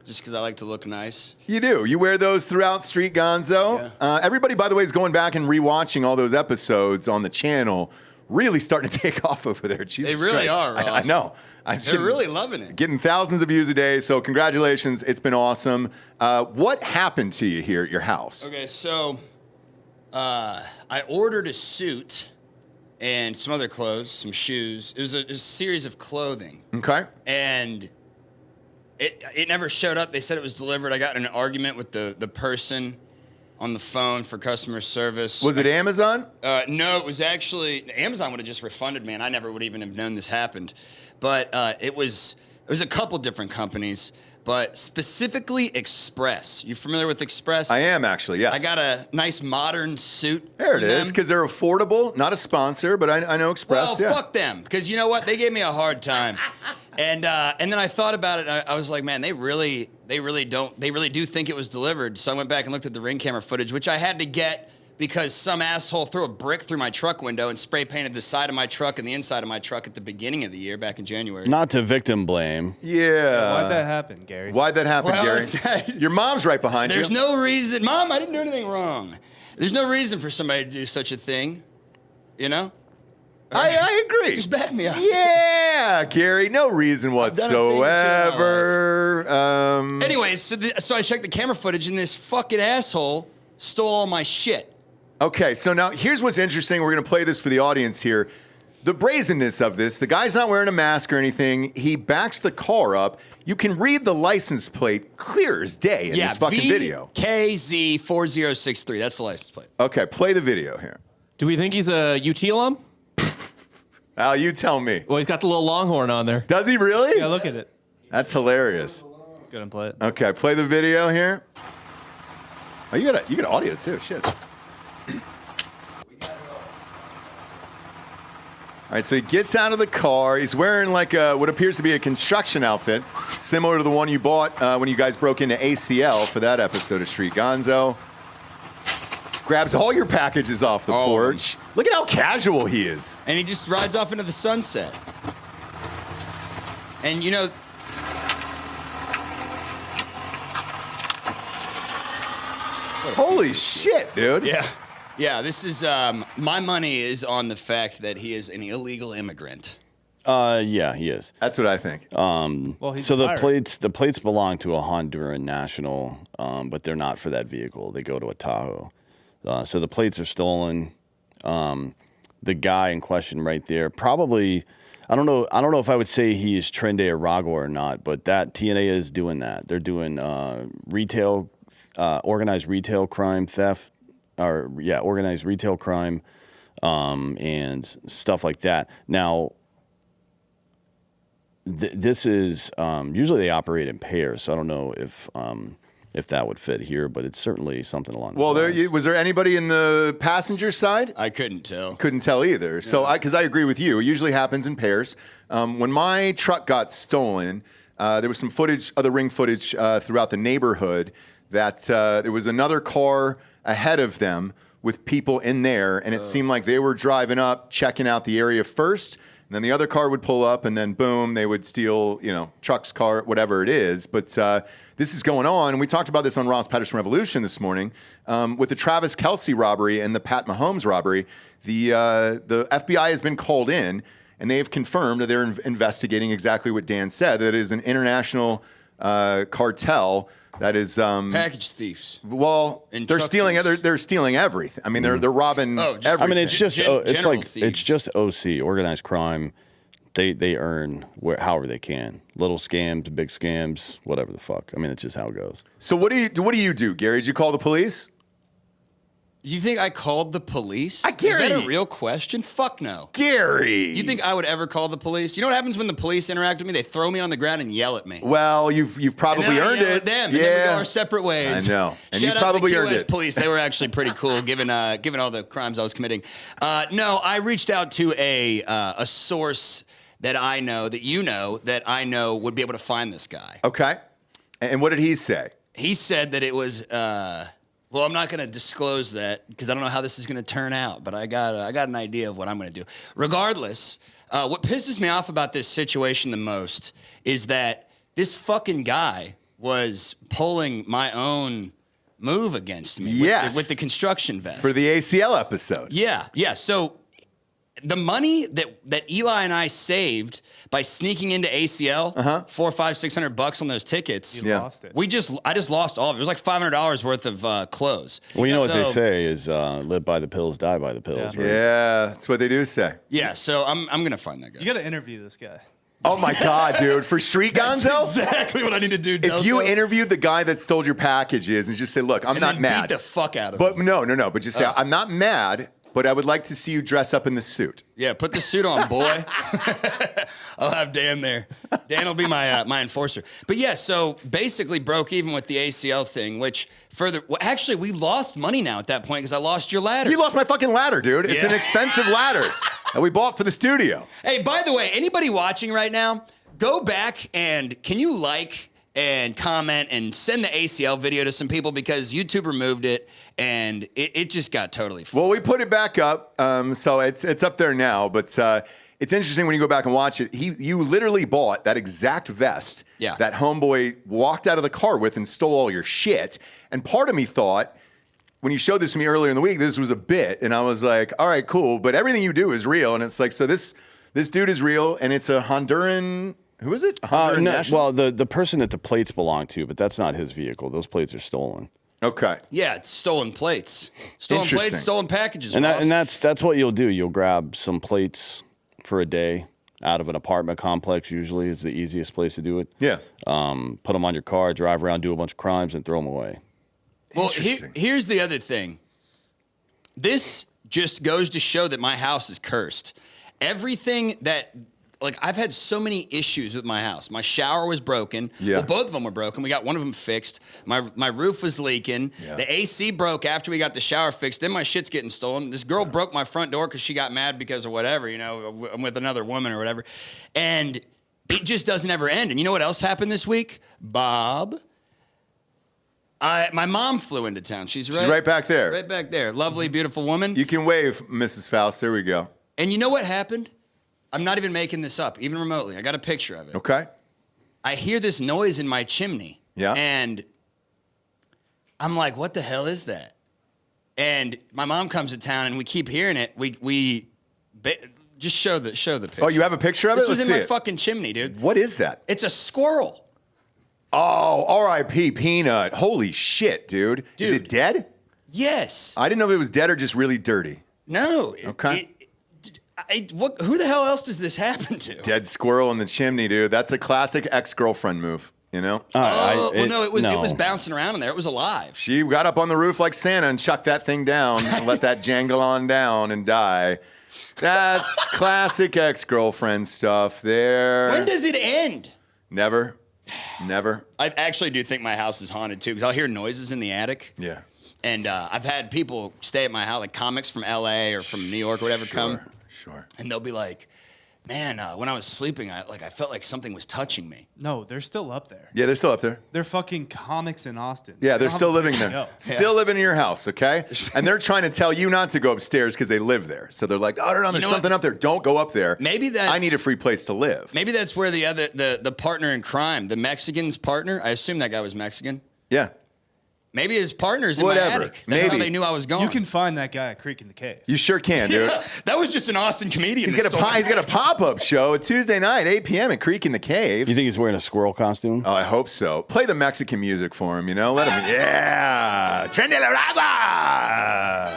just because I like to look nice. You do. You wear those throughout Street Gonzo. Yeah. Everybody, by the way, is going back and rewatching all those episodes on the channel. Really starting to take off over there. Jesus They really Christ. are, Ross. I know. They're really loving it. Getting thousands of views a day. So congratulations. It's been awesome. What happened to you here at your house? Okay, so I ordered a suit and some other clothes, some shoes. It was a series of clothing. Okay. And it never showed up. They said it was delivered. I got in an argument with the person on the phone for customer service. Was it Amazon? No, it was actually Amazon would have just refunded me, and I never would even have known this happened. But it was a couple different companies, but specifically Express. You familiar with Express? I am actually, yes. I got a nice modern suit. There it from is, them. because they're affordable. Not a sponsor, but I know Express. Well, yeah. fuck them, because you know what? They gave me a hard time. And then I thought about it, and I was like, man, they really do think it was delivered. So I went back and looked at the Ring camera footage, which I had to get because some asshole threw a brick through my truck window and spray painted the side of my truck and the inside of my truck at the beginning of the year, back in January. Not to victim blame. Yeah. Why'd that happen, Gary? Why'd that happen, Well, Gary? Your mom's right behind There's you. no reason. Mom, I didn't do anything wrong. There's no reason for somebody to do such a thing, you know? I agree. Just back me up. Yeah, Gary. No reason done a thing or two in my whatsoever. Anyways, so I checked the camera footage, and this fucking asshole stole all my shit. Okay, so now here's what's interesting. We're going to play this for the audience here. The brazenness of this, the guy's not wearing a mask or anything. He backs the car up. You can read the license plate clear as day in this fucking video. KZ4063. That's the license plate. Okay, play the video here. Do we think he's a UT alum? Al, you tell me. Well, he's got the little longhorn on there. Does he really? Yeah, look at it. That's hilarious. Go ahead and play it. Okay, play the video here. Oh, you got audio too. Shit. All right, so he gets out of the car. He's wearing like what appears to be a construction outfit, similar to the one you bought when you guys broke into ACL for that episode of Street Gonzo. Grabs all your packages off the porch. Look at how casual he is. And he just rides off into the sunset. And you know, Holy shit, dude. yeah, this is, my money is on the fact that he is an illegal immigrant. Yeah, he is. That's what I think. Well, he's So a the pirate. plates belong to a Honduran national, but they're not for that vehicle. They go to a Tahoe. So the plates are stolen. The guy in question right there, probably, I don't know if I would say he is Trende or Jaguar or not, but that TNA is doing that. They're doing organized retail crime theft, organized retail crime, and stuff like that. Now, this is usually they operate in pairs, so I don't know if that would fit here, but it's certainly something along those lines. Was there anybody in the passenger side? I couldn't tell. Couldn't tell either. So, because I agree with you, it usually happens in pairs. When my truck got stolen, there was some footage, other Ring footage throughout the neighborhood that there was another car ahead of them with people in there, and it seemed like they were driving up, checking out the area first, and then the other car would pull up, and then boom, they would steal, truck's car, whatever it is. But this is going on, and we talked about this on Ross Patterson Revolution this morning with the Travis Kelce robbery and the Pat Mahomes robbery. The FBI has been called in, and they have confirmed that they're investigating exactly what Dan said. That it is an international cartel that is Package thieves. Well, And they're truck stealing. thieves. They're stealing everything. I mean, they're robbing. everything. I mean, it's just General thieves. it's just OC, organized crime. They earn however they can, little scams, big scams, whatever the fuck. I mean, it's just how it goes. So what do you do, Gary? Did you call the police? You think I called the police? Gary. Is that a real question? Fuck no. Gary. You think I would ever call the police? You know what happens when the police interact with me? They throw me on the ground and yell at me. Well, you've probably And then I earned yell it. at them, Yeah. and then we go our separate ways. I know. And Shout you out probably to the earned QS it. police. They were actually pretty cool, given all the crimes I was committing. No, I reached out to a source that I know, that I know would be able to find this guy. Okay. And what did he say? He said that it was Well, I'm not going to disclose that because I don't know how this is going to turn out, but I got an idea of what I'm going to do. Regardless, what pisses me off about this situation the most is that this fucking guy was pulling my own move against me with the construction vest. For the ACL episode. Yeah. So the money that Eli and I saved by sneaking into ACL, $400, $500, $600 on those tickets. You lost it. I just lost all of it. It was like $500 worth of clothes. Well, you know what they say is live by the pills, die by the pills. Right? Yeah, that's what they do say. Yeah, so I'm gonna find that guy. You got to interview this guy. Oh my God, dude! For Street Gonzo, That's exactly what I need to do. if you interviewed the guy that stole your packages and just say, "Look, I'm not mad," beat the fuck out of but him. no, but just say, "I'm not mad, but I would like to see you dress up in the suit." Yeah, put the suit on, boy. I'll have Dan there. Dan will be my enforcer. But yeah, so basically broke even with the ACL thing, which actually we lost money now at that point because I lost your ladder. You lost my fucking ladder, dude. It's an expensive ladder that we bought for the studio. Hey, by the way, anybody watching right now, go back and can you like and comment and send the ACL video to some people because YouTube removed it and it just got totally fucked. Well, we put it back up, so it's up there now. But it's interesting when you go back and watch it. You literally bought that exact vest that homeboy walked out of the car with and stole all your shit. And part of me thought, when you showed this to me earlier in the week, this was a bit, and I was like, all right, cool. But everything you do is real, and it's like, so this dude is real, and it's a Honduran. Who is it? Honduran national? Well, the person that the plates belong to, but that's not his vehicle. Those plates are stolen. Okay. Yeah, it's stolen plates. Stolen plates, stolen packages. And that's what you'll do. You'll grab some plates for a day out of an apartment complex. Usually, it's the easiest place to do it. Yeah. Put them on your car, drive around, do a bunch of crimes, and throw them away. Well, here's the other thing. This just goes to show that my house is cursed. Everything that, like, I've had so many issues with my house. My shower was broken. Yeah. Well, both of them were broken. We got one of them fixed. My roof was leaking. Yeah. The AC broke after we got the shower fixed. Then my shit's getting stolen. This girl broke my front door because she got mad because of whatever, I'm with another woman or whatever. And it just doesn't ever end. And you know what else happened this week? Bob? My mom flew into town. She's right back there. Right back there. Lovely, beautiful woman. You can wave, Mrs. Faust. There we go. And you know what happened? I'm not even making this up, even remotely. I got a picture of it. Okay. I hear this noise in my chimney. Yeah. And I'm like, what the hell is that? And my mom comes to town and we keep hearing it. Just show the picture. Oh, you have a picture of it? This was Let's in see my it. fucking chimney, dude. What is that? It's a squirrel. Oh, R.I.P. Peanut. Holy shit, dude. Is it dead? Yes. I didn't know if it was dead or just really dirty. No. Okay. Who the hell else does this happen to? Dead squirrel in the chimney, dude. That's a classic ex-girlfriend move, you know? It was bouncing around in there. It was alive. She got up on the roof like Santa and chucked that thing down and let that jangle on down and die. That's classic ex-girlfriend stuff there. When does it end? Never. I actually do think my house is haunted too, because I'll hear noises in the attic. Yeah. And I've had people stay at my house, like comics from LA or from New York or whatever, come. Sure. And they'll be like, man, when I was sleeping, I felt like something was touching me. No, they're still up there. Yeah, they're still up there. They're fucking comics in Austin. Yeah, they're don't have still a living place to there. go. Still living in your house, okay? And they're trying to tell you not to go upstairs because they live there. So they're like, oh, no, there's something up there. Don't go up there. Maybe that's... I need a free place to live. Maybe that's where the partner in crime, the Mexican's partner, I assume that guy was Mexican. Yeah. Maybe his partner's in Whatever. my attic. That's how Maybe. they knew I was gone. You can find that guy at Creek in the Cave. You sure can, dude. That was just an Austin comedian. He's got a pop-up show Tuesday night, 8 p.m. at Creek in the Cave. You think he's wearing a squirrel costume? Oh, I hope so. Play the Mexican music for him, Let him, yeah. Tren de la Ragua.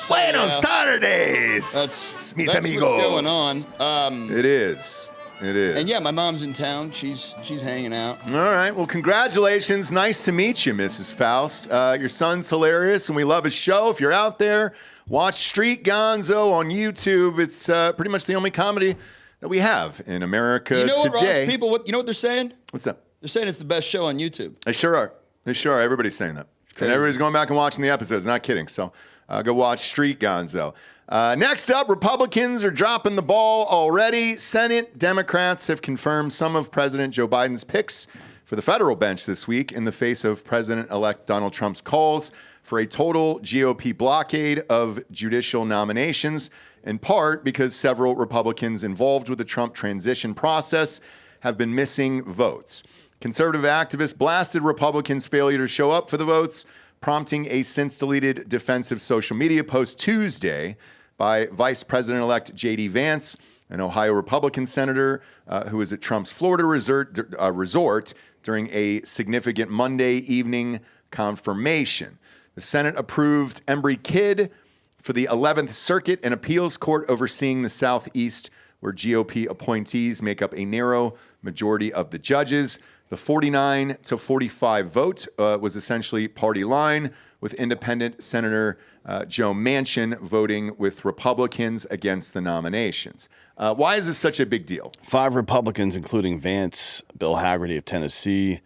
Buenos tardes. That's mis what's amigos. going on. It is. And yeah, my mom's in town. She's hanging out. All right. Well, congratulations. Nice to meet you, Mrs. Faust. Your son's hilarious, and we love his show. If you're out there, watch Street Gonzo on YouTube. It's pretty much the only comedy that we have in America You know what, today. Ross? People, you know what they're saying? What's up? They're saying it's the best show on YouTube. They sure are. Everybody's saying that. And everybody's going back and watching the episodes. Not kidding. So go watch Street Gonzo. Next up, Republicans are dropping the ball already. Senate Democrats have confirmed some of President Joe Biden's picks for the federal bench this week in the face of President-elect Donald Trump's calls for a total GOP blockade of judicial nominations, in part because several Republicans involved with the Trump transition process have been missing votes. Conservative activists blasted Republicans' failure to show up for the votes, prompting a since-deleted defensive social media post Tuesday by Vice President-elect J.D. Vance, an Ohio Republican senator who was at Trump's Florida resort during a significant Monday evening confirmation. The Senate approved Embry Kidd for the 11th Circuit, an appeals court overseeing the Southeast, where GOP appointees make up a narrow majority of the judges. The 49 to 45 vote was essentially party line, with independent Senator Joe Manchin voting with Republicans against the nominations. Why is this such a big deal? 5 Republicans, including Vance, Bill Hagerty of Tennessee,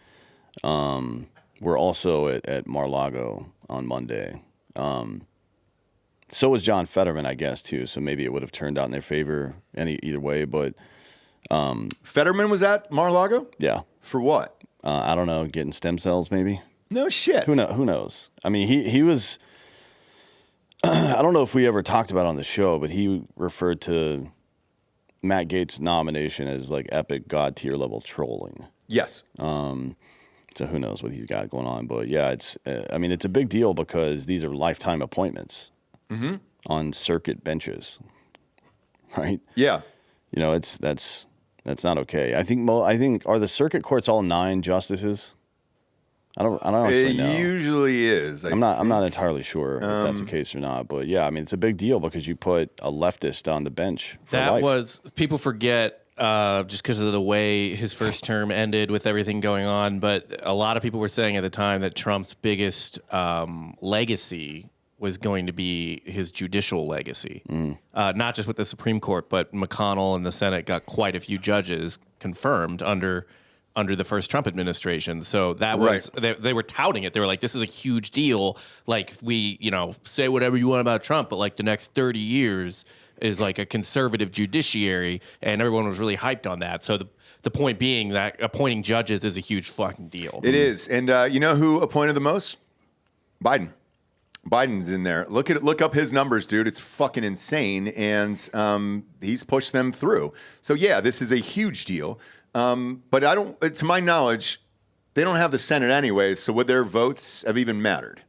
were also at Mar-a-Lago on Monday. So was John Fetterman, I guess, too. So maybe it would have turned out in their favor either way. But Fetterman was at Mar-a-Lago? yeah, For what? I don't know, getting stem cells maybe. No shit. Who knows? I mean, he was. I don't know if we ever talked about it on the show, but he referred to Matt Gaetz' nomination as like epic god tier level trolling. Yes. So who knows what he's got going on? But yeah, it's. I mean, it's a big deal because these are lifetime appointments on circuit benches, right? Yeah. You know, that's not okay. I think are the circuit courts all 9 justices? I don't actually know. It usually is. I'm not entirely sure if that's the case or not, but yeah, I mean, it's a big deal because you put a leftist on the bench for That life. was, people forget just because of the way his first term ended with everything going on, but a lot of people were saying at the time that Trump's biggest legacy was going to be his judicial legacy. Not just with the Supreme Court, but McConnell and the Senate got quite a few judges confirmed under the first Trump administration. So that was, they were touting it. They were like, this is a huge deal. Like, we, say whatever you want about Trump, but like the next 30 years is like a conservative judiciary, and everyone was really hyped on that. So the point being that appointing judges is a huge fucking deal. It is. And you know who appointed the most? Biden. Biden's in there. Look up his numbers, dude. It's fucking insane. And he's pushed them through. So yeah, this is a huge deal. But to my knowledge, they don't have the Senate anyways, so would their votes have even mattered?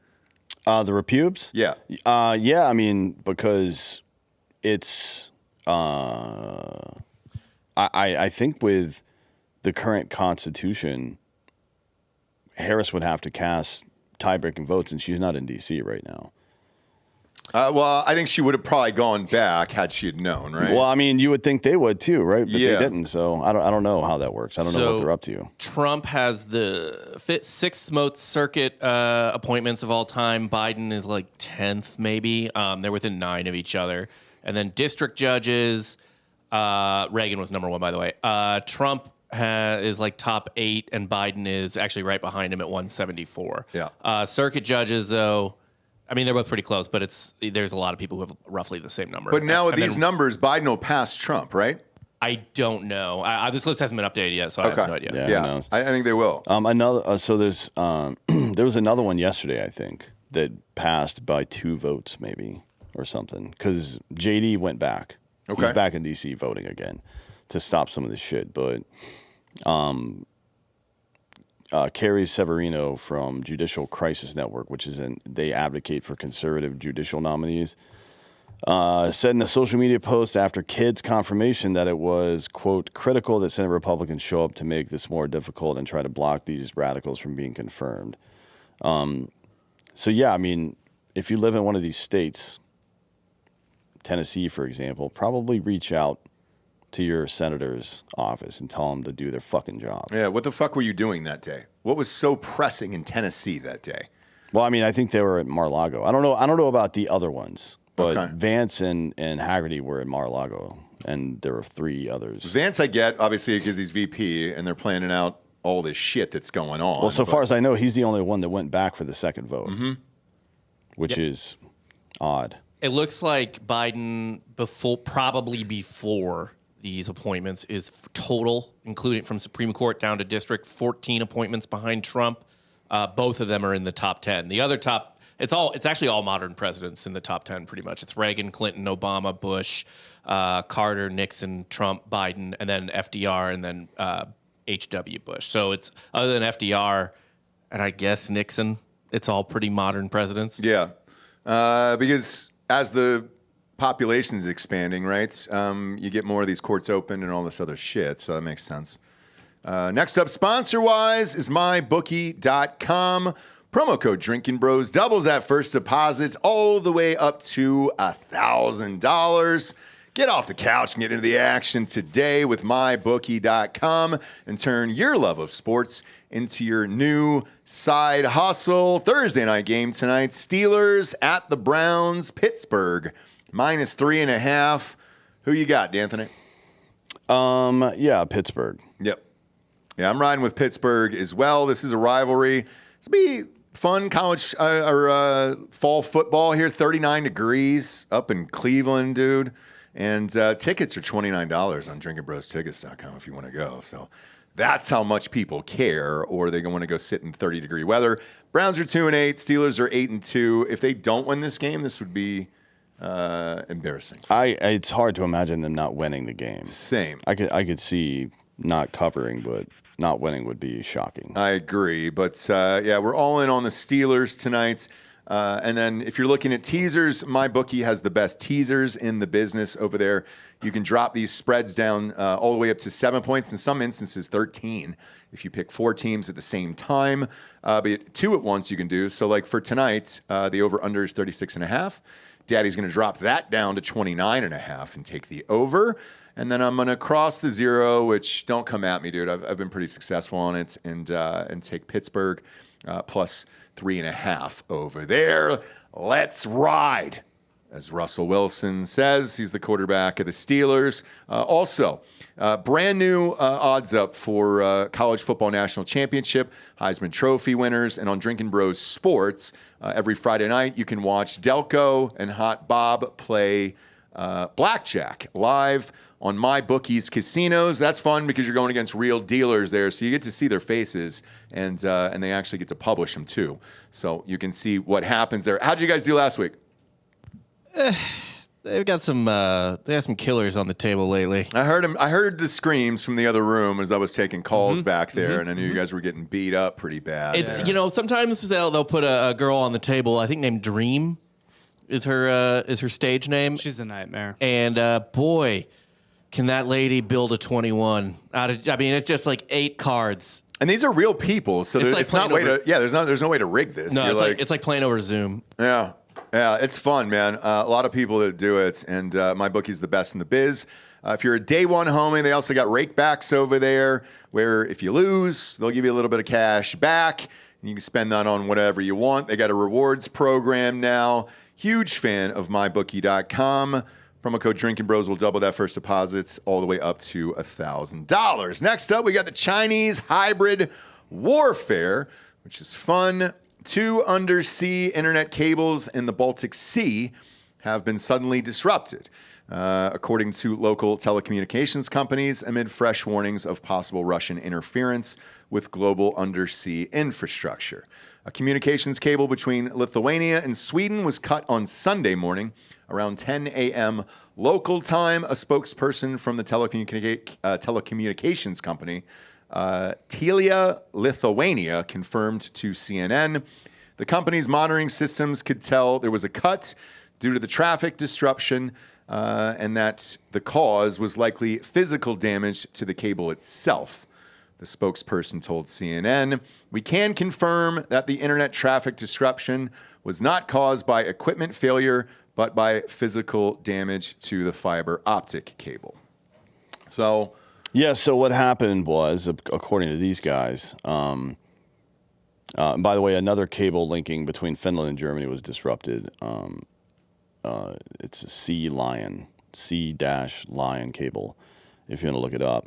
The repubes? Yeah. Yeah, I mean, because it's, I think with the current Constitution, Harris would have to cast tie-breaking votes, and she's not in D.C. right now. Well, I think she would have probably gone back had she had known, right? Well, I mean, you would think they would too, right? But Yeah. they didn't, so I don't know how that works. I don't know what they're up to. Trump has the 6th most circuit appointments of all time. Biden is like 10th, maybe. They're within 9 of each other. And then district judges, Reagan was number 1, by the way. Trump is like top 8, and Biden is actually right behind him at 174. Yeah. Circuit judges, though, I mean, they're both pretty close, but there's a lot of people who have roughly the same number. But now with And these then- numbers, Biden will pass Trump, right? I don't know. This list hasn't been updated yet, so I have no idea. Yeah. Who knows? I think they will. So there's there was another one yesterday, I think, that passed by 2 votes, maybe, or something, because JD went back. Okay. He's back in D.C. voting again to stop some of this shit, but. Carrie Severino from Judicial Crisis Network, they advocate for conservative judicial nominees, said in a social media post after Kidd's confirmation that it was, quote, critical that Senate Republicans show up to make this more difficult and try to block these radicals from being confirmed. So, yeah, I mean, if you live in one of these states, Tennessee, for example, probably reach out to your senator's office and tell them to do their fucking job. Yeah, what the fuck were you doing that day? What was so pressing in Tennessee that day? Well, I mean, I think they were at Mar-a-Lago. I don't know about the other ones, but Okay. Vance and Hagerty were at Mar-a-Lago, and there were 3 others. Vance, I get, obviously, because he's VP, and they're planning out all this shit that's going on. Well, so far as I know, he's the only one that went back for the second vote, which is odd. It looks like Biden, probably before these appointments, is total, including from Supreme Court down to district, 14 appointments behind Trump. Both of them are in the top 10. The other top It's actually all modern presidents in the top 10 pretty much. It's Reagan, Clinton, Obama, Bush, Carter, Nixon, Trump, Biden, and then FDR, and then H.W. Bush. So it's other than FDR and I guess Nixon, it's all pretty modern presidents. Yeah, because as the population is expanding, right, you get more of these courts open and all this other shit, so that makes sense. Next up, sponsor-wise, is mybookie.com. Promo code Drinkin' Bros doubles that first deposits all the way up to $1,000. Get off the couch and get into the action today with mybookie.com and turn your love of sports into your new side hustle. Thursday night game tonight, Steelers at the Browns, Pittsburgh, -3.5. Who you got, D'Anthony? Yeah, Pittsburgh. Yep. Yeah, I'm riding with Pittsburgh as well. This is a rivalry. This will be fun college or fall football here. 39 degrees up in Cleveland, dude. And tickets are $29 on drinkinbrostickets.com if you want to go. So that's how much people care, or they want to go sit in 30-degree weather. Browns are 2-8. Steelers are 8-2. If they don't win this game, this would be embarrassing. It's hard to imagine them not winning the game. Same. I could see not covering, but not winning would be shocking. I agree, but yeah, we're all in on the Steelers tonight. And then if you're looking at teasers, MyBookie has the best teasers in the business over there. You can drop these spreads down all the way up to 7 points, in some instances 13 if you pick 4 teams at the same time. But 2 at once you can do. So like for tonight, the over-under is 36.5. Daddy's going to drop that down to 29.5 and take the over. And then I'm going to cross the 0, which don't come at me, dude. I've been pretty successful on it, and take Pittsburgh plus 3.5 over there. Let's ride, as Russell Wilson says. He's the quarterback of the Steelers. Also, brand new odds up for college football national championship, Heisman Trophy winners, and on Drinkin' Bros Sports, every Friday night you can watch Delco and Hot Bob play blackjack live on MyBookie's casinos. That's fun because you're going against real dealers there, so you get to see their faces, and they actually get to publish them too, so you can see what happens there. How'd you guys do last week? They've got some killers on the table lately. I heard the screams from the other room as I was taking calls back there, and I knew you guys were getting beat up pretty bad. It's sometimes they'll put a girl on the table. I think named Dream is her stage name. She's a nightmare. And boy, can that lady build a 21 out of? I mean, it's just like 8 cards. And these are real people, so it's not way to. Yeah, there's no way to rig this. No, it's like playing over Zoom. Yeah. Yeah, it's fun, man. A lot of people that do it, and MyBookie's the best in the biz. If you're a day one homie, they also got rakebacks over there, where if you lose, they'll give you a little bit of cash back, and you can spend that on whatever you want. They got a rewards program now. Huge fan of MyBookie.com. Promo code Drinkin' Bros will double that first deposits all the way up to $1,000. Next up, we got the Chinese hybrid warfare, which is fun. 2 undersea internet cables in the Baltic Sea have been suddenly disrupted, according to local telecommunications companies, amid fresh warnings of possible Russian interference with global undersea infrastructure. A communications cable between Lithuania and Sweden was cut on Sunday morning around 10 a.m. local time. A spokesperson from the telecommunications company Telia Lithuania confirmed to CNN. The company's monitoring systems could tell there was a cut due to the traffic disruption, and that the cause was likely physical damage to the cable itself. The spokesperson told CNN, "We can confirm that the internet traffic disruption was not caused by equipment failure, but by physical damage to the fiber optic cable." So... Yeah, so what happened was, according to these guys, by the way, another cable linking between Finland and Germany was disrupted. It's a C-Lion cable, if you want to look it up.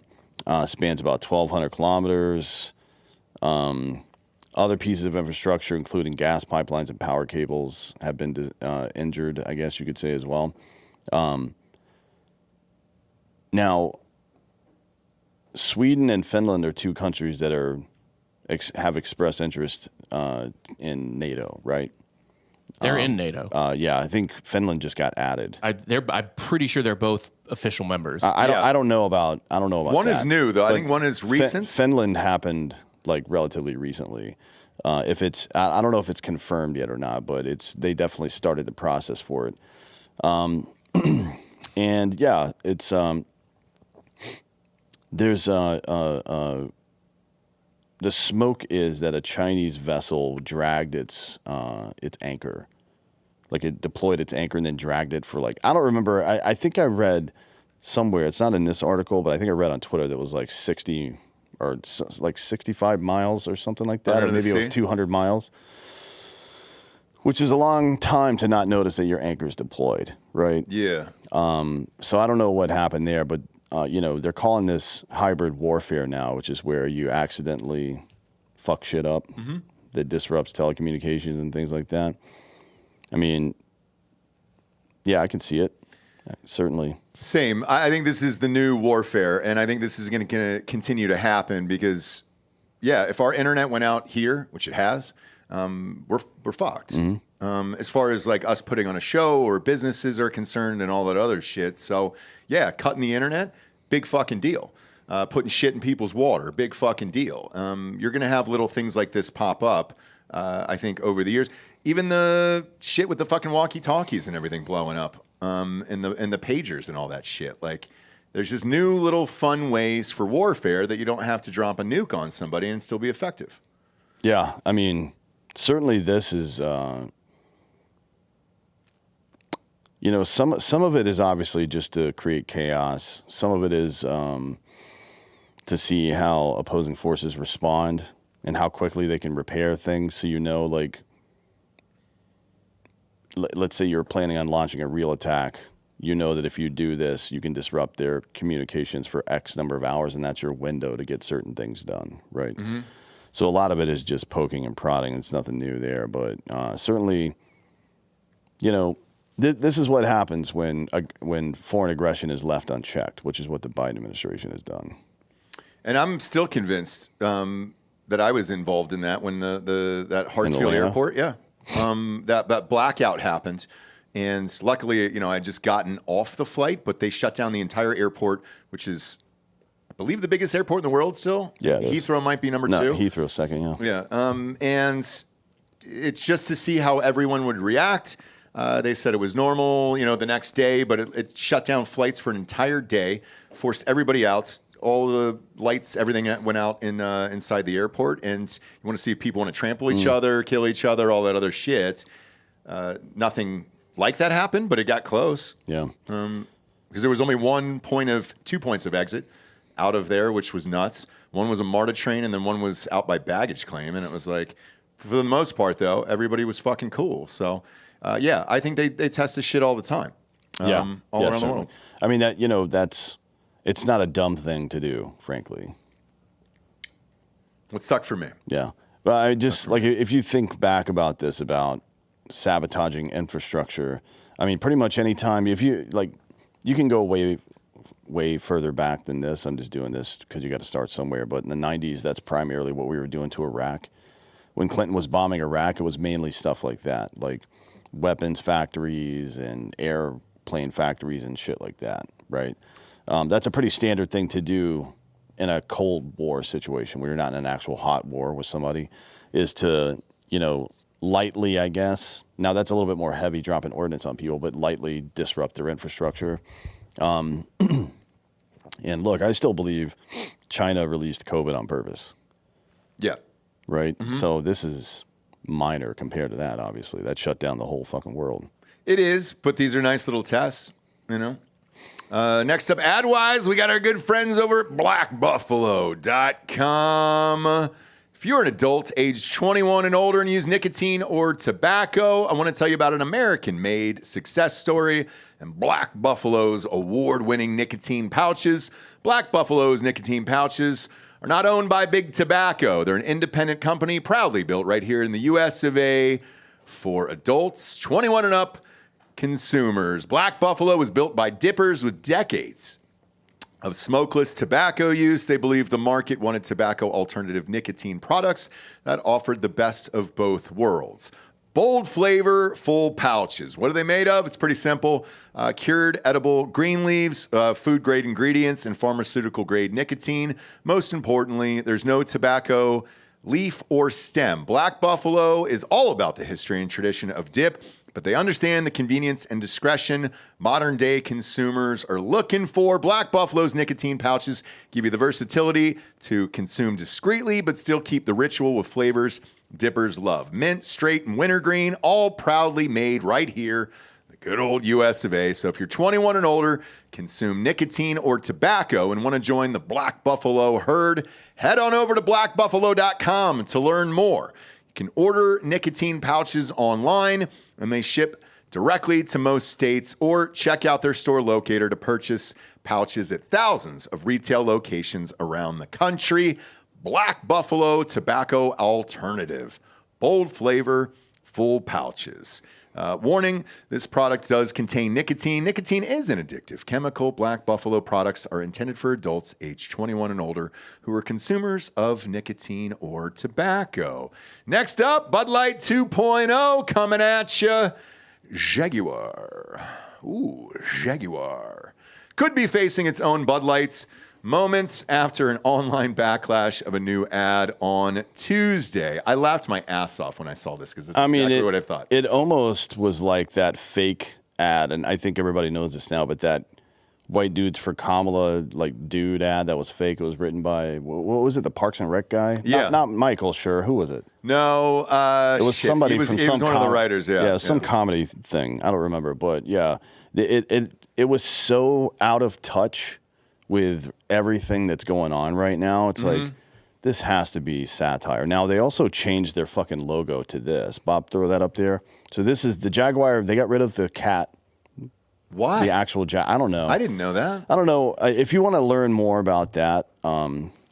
Spans about 1,200 kilometers. Other pieces of infrastructure, including gas pipelines and power cables, have been injured, I guess you could say as well. Now, Sweden and Finland are 2 countries that have expressed interest in NATO, right? They're in NATO. Yeah, I think Finland just got added. I'm pretty sure they're both official members. I don't know about One that. is new though. I think one is recent. Finland happened like relatively recently. If it's, I don't know if it's confirmed yet or not, but they definitely started the process for it. And yeah, it's there's the smoke is that a Chinese vessel dragged its anchor, like it deployed its anchor and then dragged it for I don't remember. I think I read somewhere. It's not in this article, but I think I read on Twitter that was like 60 or like 65 miles or something like that, or maybe it was 200 miles, which is a long time to not notice that your anchor is deployed, right? Yeah. So I don't know what happened there, but they're calling this hybrid warfare now, which is where you accidentally fuck shit up that disrupts telecommunications and things like that. I mean, yeah, I can see it. Certainly. Same. I think this is the new warfare, and I think this is going to continue to happen because, yeah, if our internet went out here, which it has, we're fucked. As far as us putting on a show or businesses are concerned and all that other shit. So, yeah, cutting the internet, big fucking deal. Putting shit in people's water, big fucking deal. You're going to have little things like this pop up, I think, over the years. Even the shit with the fucking walkie-talkies and everything blowing up, and the pagers and all that shit. There's just new little fun ways for warfare that you don't have to drop a nuke on somebody and still be effective. Yeah, I mean, certainly this is, some of it is obviously just to create chaos. Some of it is to see how opposing forces respond and how quickly they can repair things. So let's say you're planning on launching a real attack. You know that if you do this, you can disrupt their communications for X number of hours, and that's your window to get certain things done, right? Mm-hmm. So a lot of it is just poking and prodding. It's nothing new there, but certainly, this is what happens when foreign aggression is left unchecked, which is what the Biden administration has done. And I'm still convinced that I was involved in that when that Hartsfield Airport, that blackout happened. And luckily, I had just gotten off the flight, but they shut down the entire airport, which is, I believe, the biggest airport in the world still. Yeah, Heathrow might be number two. Heathrow's second, yeah. Yeah. And it's just to see how everyone would react. They said it was normal, the next day, but it shut down flights for an entire day, forced everybody out. All the lights, everything went out inside the airport. And you want to see if people want to trample each other, kill each other, all that other shit. Nothing like that happened, but it got close. Yeah. Because there was only 2 points of exit out of there, which was nuts. One was a MARTA train, and then one was out by baggage claim. And it was for the most part, though, everybody was fucking cool. So, yeah, I think they test this shit all the time. All around the world. I mean, it's not a dumb thing to do, frankly. What sucked for me? Yeah. But I just, if you think back about this, about sabotaging infrastructure, I mean, pretty much any time, if you, you can go way further back than this. I'm just doing this because you got to start somewhere. But in the 90s, that's primarily what we were doing to Iraq. When Clinton was bombing Iraq, it was mainly stuff like that, like weapons factories and airplane factories and shit like that, right? That's a pretty standard thing to do in a Cold War situation where you're not in an actual hot war with somebody, is to, lightly, I guess. Now, that's a little bit more heavy, dropping ordnance on people, but lightly disrupt their infrastructure. And look, I still believe China released COVID on purpose. Yeah. Right? Mm-hmm. So this is minor compared to that, obviously. That shut down the whole fucking world. It is, but these are nice little tests, Next up, ad-wise, we got our good friends over at blackbuffalo.com. If you're an adult aged 21 and older and use nicotine or tobacco, I want to tell you about an American-made success story and Black Buffalo's award-winning nicotine pouches. Black Buffalo's nicotine pouches are not owned by Big Tobacco. They're an independent company proudly built right here in the U.S. of A. for adults 21 and up consumers. Black Buffalo was built by dippers with decades of smokeless tobacco use. They believe the market wanted tobacco alternative nicotine products that offered the best of both worlds. Bold flavor, full pouches. What are they made of? It's pretty simple. Cured edible green leaves, food-grade ingredients, and pharmaceutical-grade nicotine. Most importantly, there's no tobacco, leaf, or stem. Black Buffalo is all about the history and tradition of dip, but they understand the convenience and discretion modern-day consumers are looking for. Black Buffalo's nicotine pouches give you the versatility to consume discreetly, but still keep the ritual with flavors dippers love. Mint, straight, and wintergreen, all proudly made right here, the good old US of A. So if you're 21 and older, consume nicotine or tobacco, and want to join the Black Buffalo herd, head on over to blackbuffalo.com to learn more. You can order nicotine pouches online, and they ship directly to most states, or check out their store locator to purchase pouches at thousands of retail locations around the country. Black Buffalo Tobacco Alternative. Bold flavor, full pouches. Warning, this product does contain nicotine. Nicotine is an addictive chemical. Black Buffalo products are intended for adults aged 21 and older who are consumers of nicotine or tobacco. Next up, Bud Light 2.0 coming at you. Jaguar. Ooh, Jaguar. Could be facing its own Bud Lights moments after an online backlash of a new ad on Tuesday. I laughed my ass off when I saw this because that's exactly what I thought. It almost was like that fake ad, and I think everybody knows this now, but that White Dudes for Kamala, like, dude ad that was fake. It was written by, what was it, the Parks and Rec guy? Yeah. Not Michael, sure. Who was it? No, it was somebody from He was one of the writers, yeah. Yeah, some comedy thing. I don't remember, but yeah. It was so out of touch with everything that's going on right now. It's like, this has to be satire. Now, they also changed their fucking logo to this. Bob, throw that up there. So this is the Jaguar. They got rid of the cat. Why? The actual I don't know. I didn't know that. I don't know. If you want to learn more about that,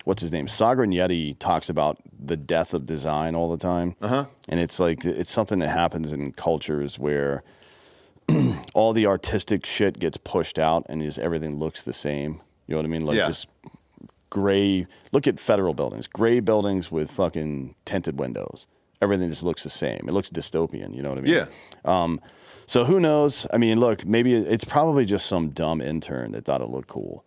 what's his name? Sagren Yeti talks about the death of design all the time. And it's like, it's something that happens in cultures where all the artistic shit gets pushed out and everything looks the same. You know what I mean? Like just gray. Look at federal buildings. Gray buildings with fucking tinted windows. Everything just looks the same. It looks dystopian. You know what I mean? Yeah. So who knows? I mean, look, maybe it's probably just some dumb intern that thought it looked cool.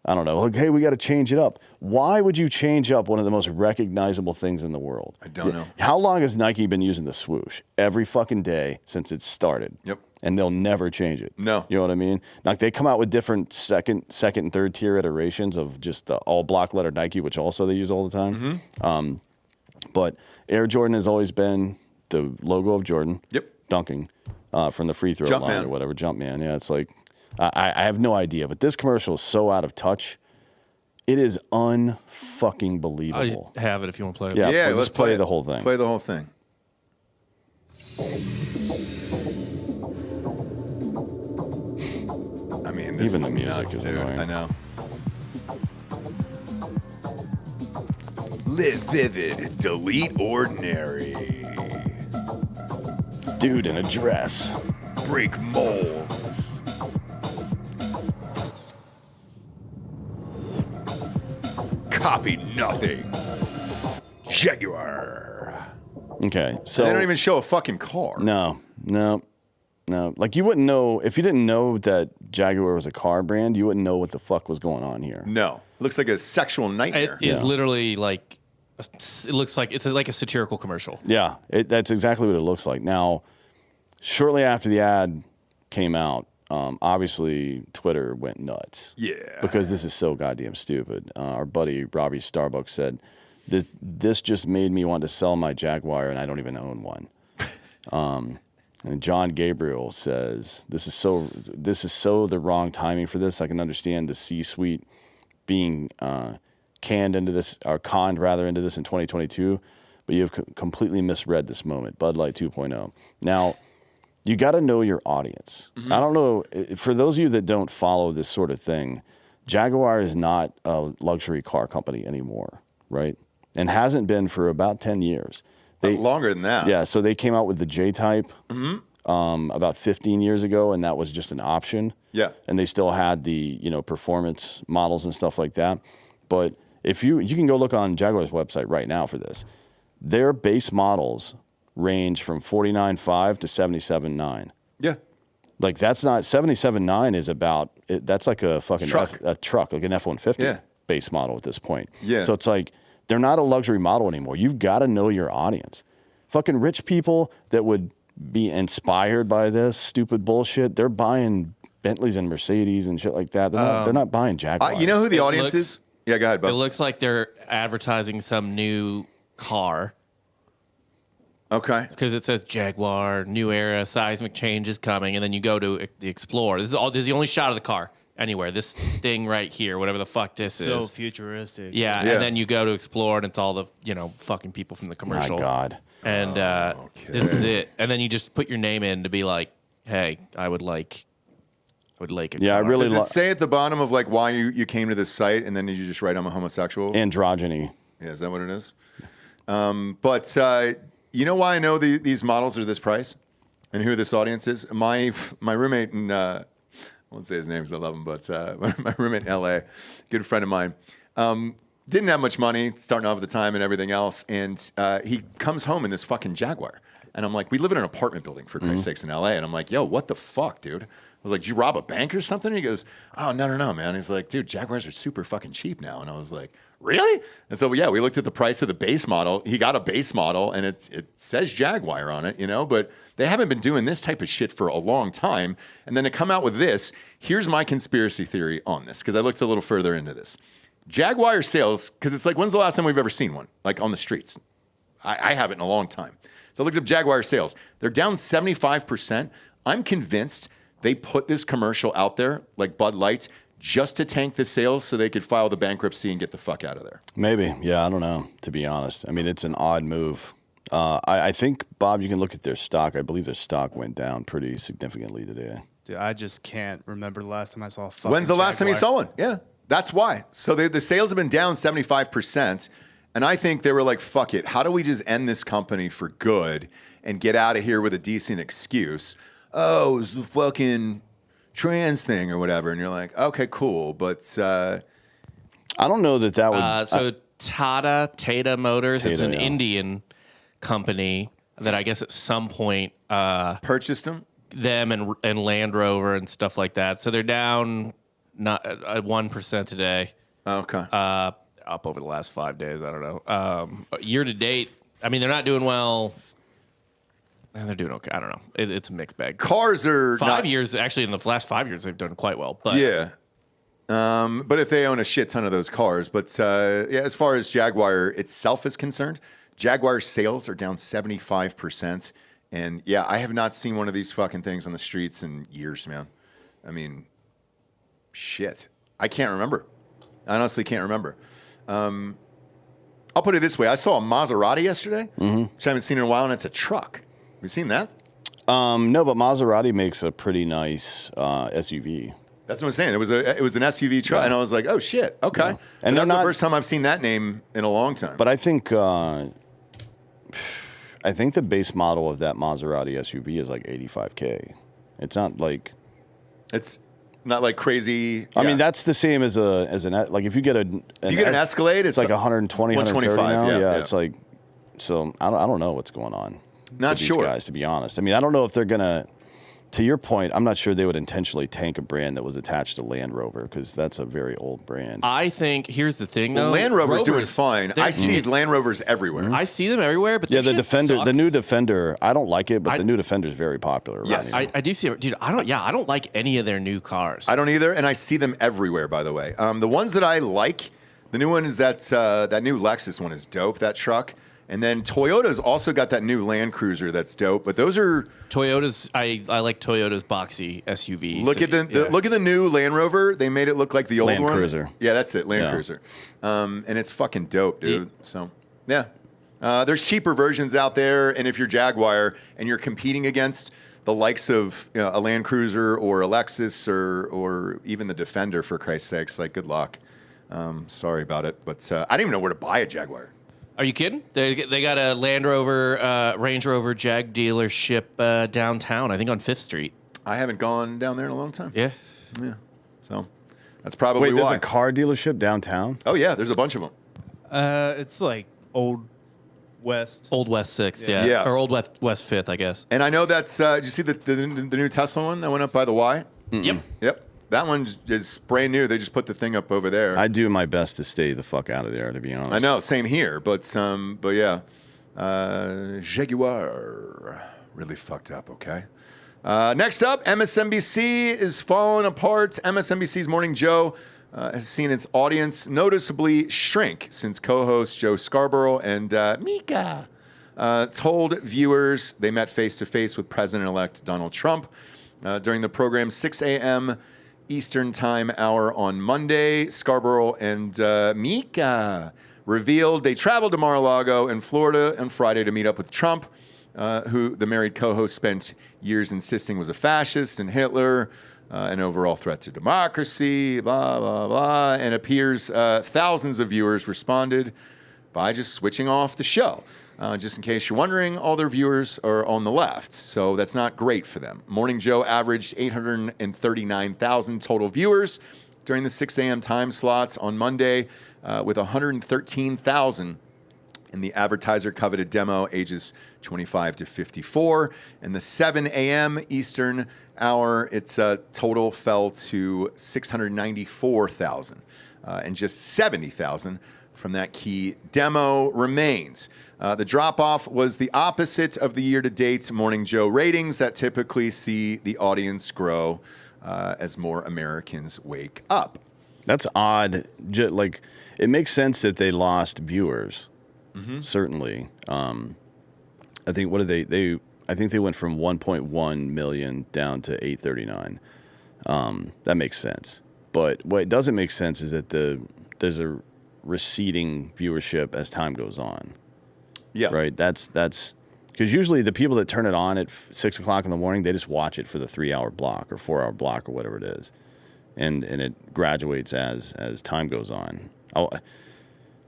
I don't know. Like, hey, we got to change it up. Why would you change up one of the most recognizable things in the world? I don't know. How How long has Nike been using the swoosh? Every fucking day since it started. Yep. And they'll never change it. No. You know what I mean? Like, they come out with different second and third tier iterations of just the all block letter Nike, which also they use all the time. But Air Jordan has always been the logo of Jordan. Yep. Dunking from the free throw Jump line man. or whatever. Jump man. Yeah, it's like, I have no idea. But this commercial is so out of touch. It is unfucking believable. I have it if you want to play it. Yeah, let's just play it. the whole thing. Play the whole thing. I mean, this Even is the music nuts, is dude. annoying. I know. Live vivid, delete ordinary. Dude in a dress. Break molds. Copy nothing. Jaguar. Okay, so They don't even show a fucking car. No. Like, you wouldn't know if you didn't know that Jaguar was a car brand. You wouldn't know what the fuck was going on here. No. Looks like a sexual It nightmare. is literally like, it looks like it's like a satirical commercial. Yeah, that's exactly what it looks like. Now, shortly after the ad came out, obviously Twitter went nuts. Yeah. Because this is so goddamn stupid. Our buddy Robbie Starbucks said, "This just made me want to sell my Jaguar, and I don't even own one." And John Gabriel says, "This is so the wrong timing for this. I can understand the C-suite being conned into this in 2022, but you have completely misread this moment. Bud Light 2.0. Now, you got to know your audience. I don't know, for those of you that don't follow this sort of thing, Jaguar is not a luxury car company anymore, right? And hasn't been for about 10 years. Longer than that. Yeah, so they came out with the J-Type about 15 years ago, and that was just an option. Yeah. And they still had the, performance models and stuff like that. But if you can go look on Jaguar's website right now for this. Their base models range from 49.5 to 77.9. Yeah. Like that's not 77.9 is about that's like a fucking Truck. a truck, like an F-150 Yeah. base model at this point. Yeah. So it's like they're not a luxury model anymore. You've got to know your audience. Fucking rich people that would be inspired by this stupid bullshit, they're buying Bentleys and Mercedes and shit like that. They're not buying Jaguars. You know who the It audience looks- is? Yeah, go ahead, It Bob. looks like they're advertising some new car Okay. because it says Jaguar, new era, seismic change is coming, and then you go to the Explorer. This is the only shot of the car anywhere. This thing right here, whatever the fuck this So is. futuristic. Yeah, Yeah. and then you go to Explore, and it's all the fucking people from the My commercial. God. And this is it. And then you just put your name in to be like, hey, I would like a Yeah, I car. really Does it say at the bottom of like why you came to this site, and then you just write I'm a homosexual? androgyny. Yeah, is that what it is? But you know why I know these models are this price, and who this audience is? My roommate in I won't say his name because I love him, but my roommate in LA, good friend of mine, didn't have much money, starting off at the time and everything else, and he comes home in this fucking Jaguar, and I'm like, we live in an apartment building for Christ's sakes in LA, and I'm like, yo, what the fuck, dude? I was like, did you rob a bank or something? And he goes, oh, no, man. He's like, dude, Jaguars are super fucking cheap now. And I was like, really? And so, yeah, we looked at the price of the base model. He got a base model, and it says Jaguar on it, but they haven't been doing this type of shit for a long time. And then to come out with this, here's my conspiracy theory on this, because I looked a little further into this. Jaguar sales, because it's like, when's the last time we've ever seen one, like on the streets? I haven't in a long time. So I looked up Jaguar sales. They're down 75%. I'm convinced they put this commercial out there, like Bud Light, just to tank the sales so they could file the bankruptcy and get the fuck out of there. Maybe. Yeah, I don't know, to be honest. I mean, it's an odd move. I think, Bob, you can look at their stock. I believe their stock went down pretty significantly today. Dude, I just can't remember the last time I saw a fucking When's the last time you Jaguar. saw one? Yeah, that's why. So the sales have been down 75%. And I think they were like, fuck it. How do we just end this company for good and get out of here with a decent excuse? Oh, it was the fucking trans thing or whatever. And you're like, okay, cool. But I don't know that would... So Tata Motors, it's Tata, an yeah. Indian company that I guess at some point purchased them? them and Land Rover and stuff like that. So they're down not 1% today. Okay. Up over the last 5 days. I don't know. Year to date, I mean, they're not doing well. They're doing okay. I don't know. It's a mixed bag. Cars are 5 years, actually, in the last 5 years, they've done quite well. But Yeah. But if they own a shit ton of those cars. But yeah, as far as Jaguar itself is concerned, Jaguar sales are down 75%. And yeah, I have not seen one of these fucking things on the streets in years, man. I mean, shit. I can't remember. I honestly can't remember. I'll put it this way. I saw a Maserati yesterday, which I haven't seen in a while, and it's a truck. Have you seen that? No, but Maserati makes a pretty nice SUV. That's what I'm saying. It was an SUV truck, and I was like, "Oh shit, okay." And And they're that's the not- first time I've seen that name in a long time. But I think the base model of that Maserati SUV is like $85K. It's not like... It's not like crazy. I yeah. mean, that's the same as an like if you get an Escalade, it's like 120, 130 now. 125, yeah. It's like, so I don't know what's going on. Not with these sure. guys, to be honest. I mean, I don't know if they're gonna. To your point, I'm not sure they would intentionally tank a brand that was attached to Land Rover because that's a very old brand. I think, here's the thing, though. Land Rover's doing Rovers, fine. I see Land Rovers everywhere. I see them everywhere, but Yeah, their the shit Defender, the sucks. new Defender. I don't like it, but the new Defender is very popular. around Yes. here. I do see it. Dude, I don't like any of their new cars. I don't either, and I see them everywhere. By the way, the ones that I like, the new one is that new Lexus one is dope. That truck. And then Toyota's also got that new Land Cruiser that's dope. But those are Toyota's. I like Toyota's boxy SUV. look at the new Land Rover. They made it look like the old Land one. Cruiser. Yeah, that's it, Land Yeah. Cruiser. And it's fucking dope, dude. So yeah, there's cheaper versions out there. And if you're Jaguar and you're competing against the likes of a Land Cruiser or a Lexus or even the Defender, for Christ's sakes, like good luck. Sorry about it, but I didn't even know where to buy a Jaguar. Are you kidding? They got a Land Rover, Range Rover Jag dealership downtown. I think on 5th Street. I haven't gone down there in a long time. Yeah. Yeah. So that's probably Wait, there's why. a car dealership downtown? Oh yeah, there's a bunch of them. It's like old West. Old West 6th, yeah. Yeah. Or Old West 5th, I guess. And I know that's, did you see the new Tesla one that went up by the Y? Yep. Yep. That one is brand new. They just put the thing up over there. I do my best to stay the fuck out of there, to be honest. I know, same here. But yeah. Jaguar. Really fucked up, okay? Next up, MSNBC is falling apart. MSNBC's Morning Joe has seen its audience noticeably shrink since co-host Joe Scarborough and Mika told viewers they met face-to-face with President-elect Donald Trump during the program's 6 a.m. Eastern Time hour on Monday. Scarborough and Mika revealed they traveled to Mar-a-Lago in Florida on Friday to meet up with Trump, who the married co-host spent years insisting was a fascist and Hitler, an overall threat to democracy, blah, blah, blah. And appears thousands of viewers responded by just switching off the show. Just in case you're wondering, all their viewers are on the left, so that's not great for them. Morning Joe averaged 839,000 total viewers during the 6 a.m. time slots on Monday, with 113,000 in the advertiser-coveted demo, ages 25 to 54. In the 7 a.m. Eastern hour, its total fell to 694,000, and just 70,000 from that key demo remains. The drop-off was the opposite of the year-to-date Morning Joe ratings that typically see the audience grow as more Americans wake up. That's odd. Like, it makes sense that they lost viewers. Certainly. I think I think they went from 1.1 million down to 839. That makes sense. But what doesn't make sense is that there's a receding viewership as time goes on. Yeah. Right. That's because usually the people that turn it on at 6 o'clock in the morning, they just watch it for the 3-hour block or 4-hour block or whatever it is, and it graduates as time goes on.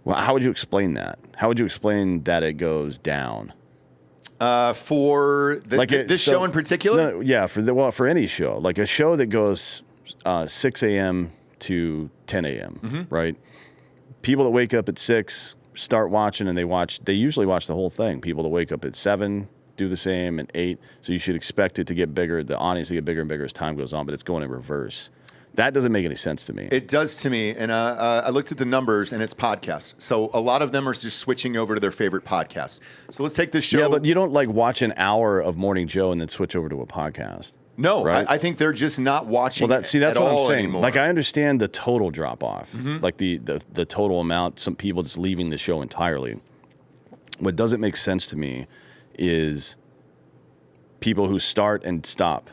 Well, how would you explain that? How would you explain that it goes down? For this show in particular? No, yeah, for any show, like a show that goes 6 a.m. to 10 a.m. Right? People that wake up at 6 start watching, and they usually watch the whole thing. People that wake up at 7 do the same, and 8. So you should expect it to get bigger, the audience to get bigger and bigger as time goes on, but it's going in reverse. That doesn't make any sense to me. It does to me, and I looked at the numbers, and it's podcasts. So a lot of them are just switching over to their favorite podcasts. So let's take this show. Yeah, but you don't like watch an hour of Morning Joe and then switch over to a podcast. No, right? I think they're just not watching. Well, that's what I'm saying. Anymore. Like, I understand the total drop off, like the total amount. Some people just leaving the show entirely. What doesn't make sense to me is people who start and stop.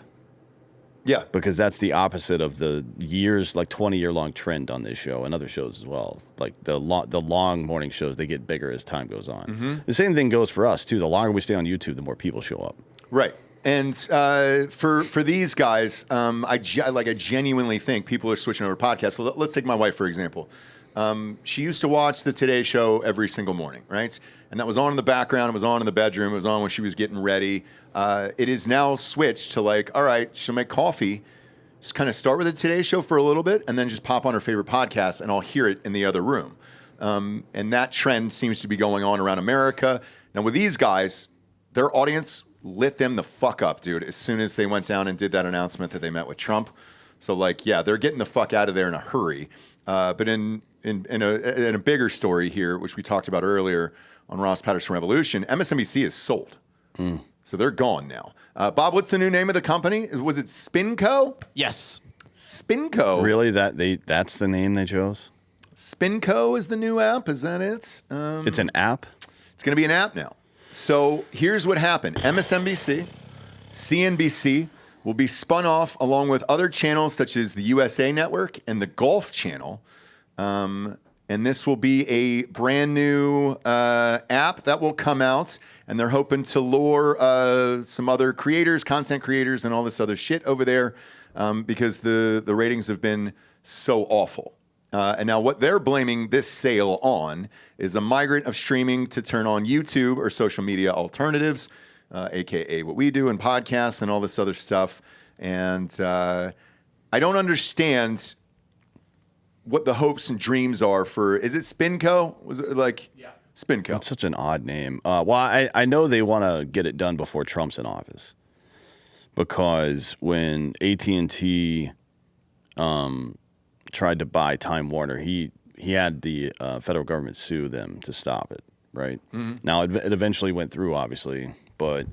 Yeah, because that's the opposite of the years, like 20-year-long trend on this show and other shows as well. Like the long morning shows, they get bigger as time goes on. The same thing goes for us too. The longer we stay on YouTube, the more people show up. Right. And for these guys, I genuinely think people are switching over to podcasts. So let's take my wife, for example. She used to watch the Today Show every single morning, right? And that was on in the background. It was on in the bedroom. It was on when she was getting ready. It is now switched to like, all right, she'll make coffee, just kind of start with the Today Show for a little bit, and then just pop on her favorite podcast, and I'll hear it in the other room. And that trend seems to be going on around America. Now, with these guys, their audience lit them the fuck up, dude, as soon as they went down and did that announcement that they met with Trump. So, like, yeah, they're getting the fuck out of there in a hurry. But in a bigger story here, which we talked about earlier on Ross Patterson Revolution, MSNBC is sold. So they're gone now. Bob, what's the new name of the company? Was it Spinco? Yes. Spinco. Really? That's the name they chose? Spinco is the new app. Is that it? It's an app? It's going to be an app now. So here's what happened. MSNBC, CNBC will be spun off along with other channels such as the USA Network and the Golf Channel. And this will be a brand new app that will come out. And they're hoping to lure some other creators, content creators, and all this other shit over there because the ratings have been so awful. And now what they're blaming this sale on is a migrant of streaming to turn on YouTube or social media alternatives, a.k.a. what we do in podcasts and all this other stuff. And I don't understand what the hopes and dreams are for, is it Spinco? Was it like, yeah. Spinco. That's such an odd name. Well, I know they want to get it done before Trump's in office, because when AT&T tried to buy Time Warner, he had the federal government sue them to stop it, right? Now, it eventually went through, obviously, but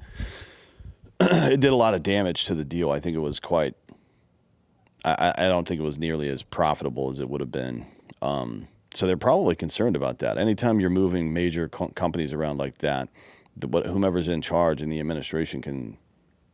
it did a lot of damage to the deal. I think it was quite... I don't think it was nearly as profitable as it would have been. So they're probably concerned about that. Anytime you're moving major companies around like that, whomever's in charge in the administration can...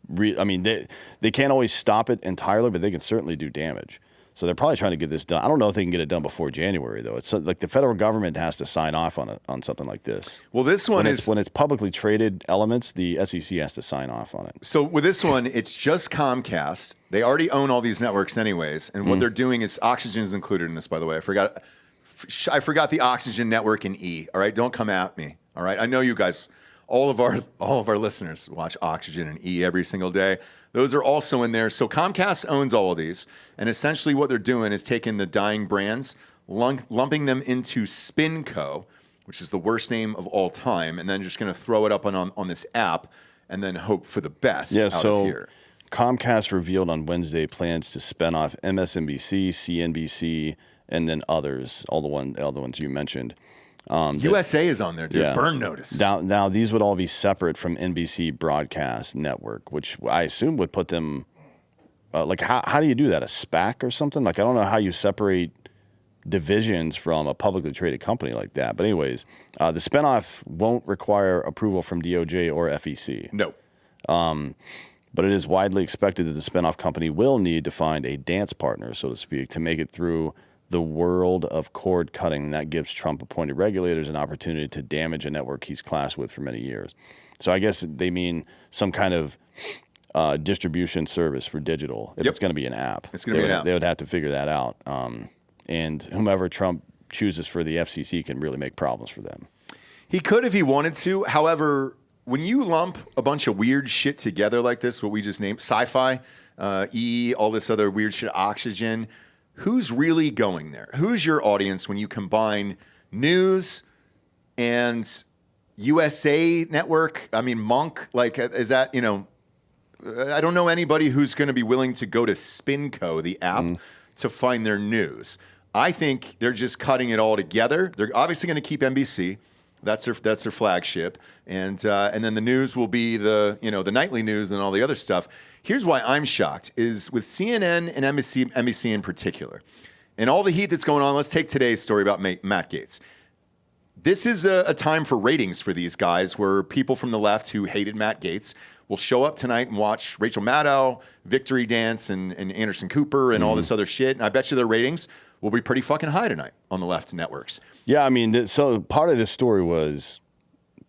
they can't always stop it entirely, but they can certainly do damage. So they're probably trying to get this done. I don't know if they can get it done before January, though. It's like the federal government has to sign off on something like this. Well, this one when it's publicly traded elements, the SEC has to sign off on it. So with this one, it's just Comcast. They already own all these networks anyways, and what they're doing is Oxygen is included in this, by the way. I forgot the Oxygen network in E. All right, don't come at me. All right, I know you guys, all of our listeners watch Oxygen and E every single day. Those are also in there. So Comcast owns all of these, and essentially what they're doing is taking the dying brands, lumping them into Spinco, which is the worst name of all time, and then just going to throw it up on this app, and then hope for the best out of here. Comcast revealed on Wednesday plans to spin off MSNBC, CNBC, and then others, all the ones you mentioned. USA is on there, dude. Yeah. Burn notice. Now, these would all be separate from NBC Broadcast Network, which I assume would put them, how do you do that? A SPAC or something? Like, I don't know how you separate divisions from a publicly traded company like that. But anyways, the spinoff won't require approval from DOJ or FEC. No. But it is widely expected that the spinoff company will need to find a dance partner, so to speak, to make it through the world of cord cutting. That gives Trump-appointed regulators an opportunity to damage a network he's clashed with for many years. So I guess they mean some kind of distribution service for digital. If it's going to be an app. It's going to be an app. They would have to figure that out. And whomever Trump chooses for the FCC can really make problems for them. He could if he wanted to. However, when you lump a bunch of weird shit together like this, what we just named, sci-fi, E, all this other weird shit, Oxygen, who's really going there? Who's your audience when you combine news and USA Network? I mean, Monk, is that, I don't know anybody who's going to be willing to go to Spinco, the app, to find their news. I think they're just cutting it all together. They're obviously going to keep NBC. That's their flagship, and then the news will be the nightly news and all the other stuff. Here's why I'm shocked is with CNN and NBC in particular, and all the heat that's going on. Let's take today's story about Matt Gaetz. This is a time for ratings for these guys, where people from the left who hated Matt Gaetz will show up tonight and watch Rachel Maddow, Victory Dance, and Anderson Cooper, and all this other shit. And I bet you their ratings will be pretty fucking high tonight on the left networks. Yeah, I mean, so part of this story was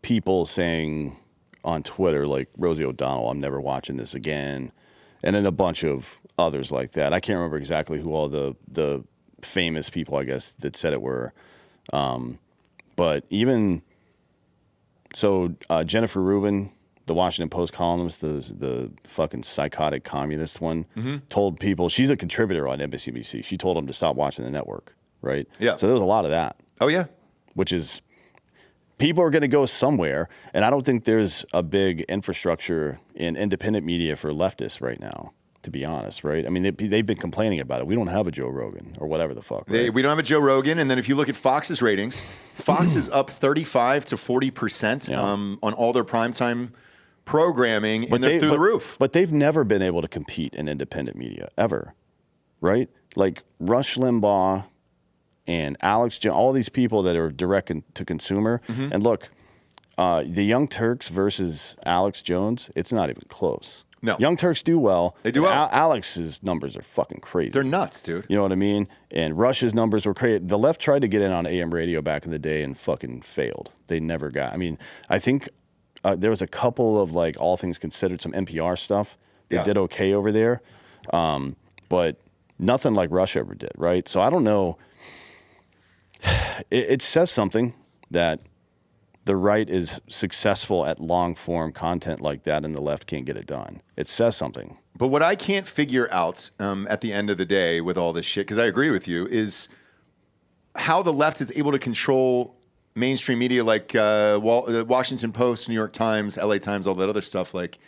people saying on Twitter, like Rosie O'Donnell, I'm never watching this again, and then a bunch of others like that. I can't remember exactly who all the famous people, I guess, that said it were. But even so, Jennifer Rubin, the Washington Post columnist, the fucking psychotic communist one, told people, she's a contributor on MSNBC. She told them to stop watching the network, right? Yeah. So there was a lot of that. Oh, yeah. Which is, people are going to go somewhere, and I don't think there's a big infrastructure in independent media for leftists right now, to be honest, right? I mean, they've been complaining about it. We don't have a Joe Rogan or whatever the fuck. Right? We don't have a Joe Rogan, and then if you look at Fox's ratings, Fox is up 35 to 40% on all their primetime programming, and they're through the roof. But they've never been able to compete in independent media, ever, right? Like Rush Limbaugh and Alex Jones, all these people that are direct to consumer. And look, the Young Turks versus Alex Jones, it's not even close. No. Young Turks do well. They do well. Alex's numbers are fucking crazy. They're nuts, dude. You know what I mean? And Rush's numbers were crazy. The left tried to get in on AM radio back in the day and fucking failed. They never got. I mean, I think there was a couple of, like, all things considered, some NPR stuff. They did okay over there. But nothing like Rush ever did, right? So I don't know. It says something that the right is successful at long-form content like that and the left can't get it done. It says something. But what I can't figure out at the end of the day with all this shit, because I agree with you, is how the left is able to control mainstream media like the Washington Post, New York Times, LA Times, all that other stuff, like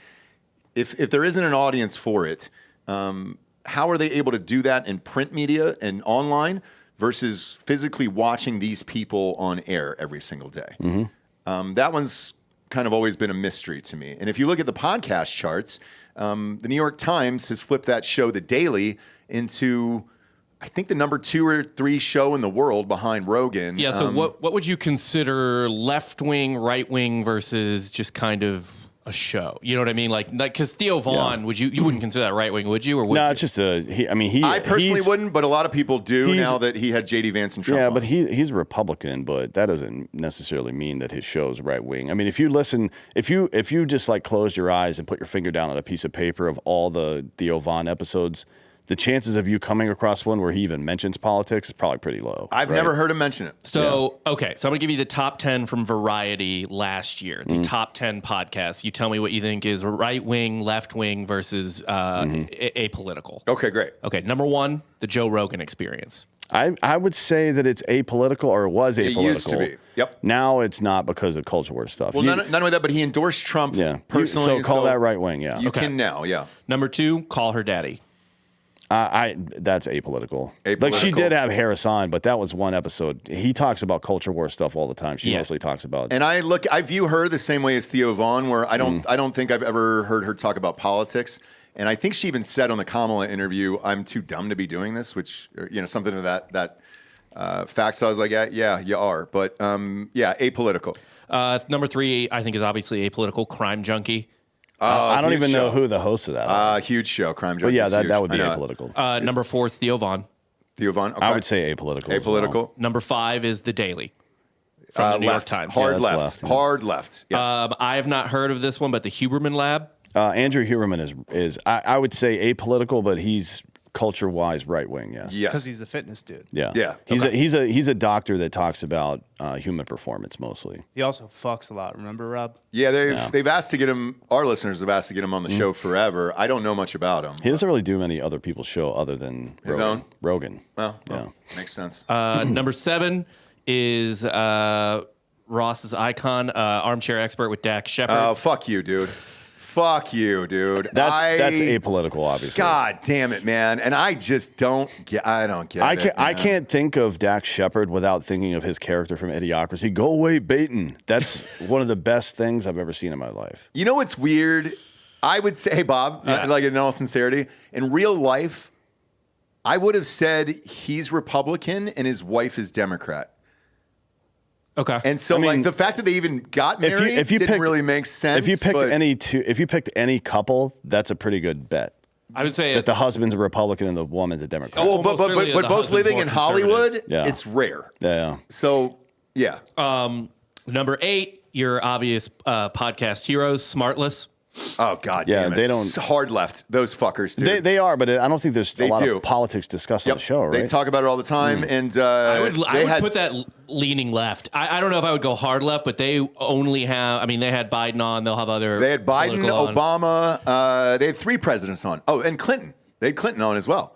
if there isn't an audience for it, how are they able to do that in print media and online versus physically watching these people on air every single day? That one's kind of always been a mystery to me. And if you look at the podcast charts, the New York Times has flipped that show, The Daily, into I think the number 2 or 3 show in the world behind Rogan. Yeah. So what would you consider left wing, right wing versus just kind of a show? You know what I mean? Like because Theo Vaughn, would you wouldn't consider that right wing, would you? Or would No, you? it's just I personally wouldn't, but a lot of people do now that he had J.D. Vance and Trump. Yeah, on. but he's a Republican, but that doesn't necessarily mean that his show's right wing. I mean, if you listen, if you just like closed your eyes and put your finger down on a piece of paper of all the Theo Vaughn episodes, the chances of you coming across one where he even mentions politics is probably pretty low. I've never heard him mention it. So, okay, so I'm going to give you the top 10 from Variety last year, the top 10 podcasts. You tell me what you think is right wing, left wing versus apolitical. Okay, great. Okay, number 1, the Joe Rogan Experience. I would say that it's apolitical, or it was apolitical. It used to be. Yep. Now it's not because of culture war stuff. Well, not only that, but he endorsed Trump personally. So call that right wing, yeah. You can now, yeah. Number 2, Call Her Daddy. That's apolitical. Like she did have Harris on, but that was one episode. He talks about culture war stuff all the time. She mostly talks about. And I view her the same way as Theo Vaughn, where I don't think I've ever heard her talk about politics. And I think she even said on the Kamala interview, "I'm too dumb to be doing this," which something to that fact. So I was like, yeah, you are. But yeah, apolitical. Number 3, I think, is obviously apolitical. Crime Junkie. I don't even know who the host of that is. Huge show, Crime Junkie. But yeah, that would be apolitical. Number 4 is Theo Vaughn. Theo Vaughn. Okay. I would say apolitical. Apolitical. As well. Number 5 is The Daily from the New York Times. Hard left. left. Hard left. Yes. I have not heard of this one, but the Huberman Lab. Andrew Huberman is I would say apolitical, but he's culture-wise right-wing. Yes. Yes. Because he's a fitness dude. Yeah. Yeah. He's a doctor that talks about human performance mostly. He also fucks a lot. Remember, Rob? Yeah, they've asked to get him. Our listeners have asked to get him on the show forever. I don't know much about him. He doesn't really do many other people's show other than His Rogan. own? Rogan. Well, Yeah. makes sense. Number 7 is Ross's icon, armchair expert with Dak Shepard. Oh, fuck you, dude. Fuck you, dude. That's apolitical, obviously. God damn it, man. And I just don't get. I don't get it. I can't think of Dak Shepard without thinking of his character from Idiocracy. Go away, Baton. That's one of the best things I've ever seen in my life. You know what's weird? I would say, Bob, like in all sincerity, in real life, I would have said he's Republican and his wife is Democrat. Okay. And so, like, the fact that they even got married didn't really make sense. If you picked any couple, that's a pretty good bet. I would say that the husband's a Republican and the woman's a Democrat. Well, but both living in Hollywood, yeah. It's rare. Yeah. So, yeah. Number 8, your obvious podcast heroes, Smartless. Oh, God yeah, damn it. they don't hard left. Those fuckers, dude. They are, but I don't think there's a lot of politics discussed on the show, right? They talk about it all the time, and I would put that leaning left. I don't know if I would go hard left, but they only have. I mean, they had Biden on. They'll have other. They had Biden, on. Obama. They had 3 presidents on. Oh, and Clinton. They had Clinton on as well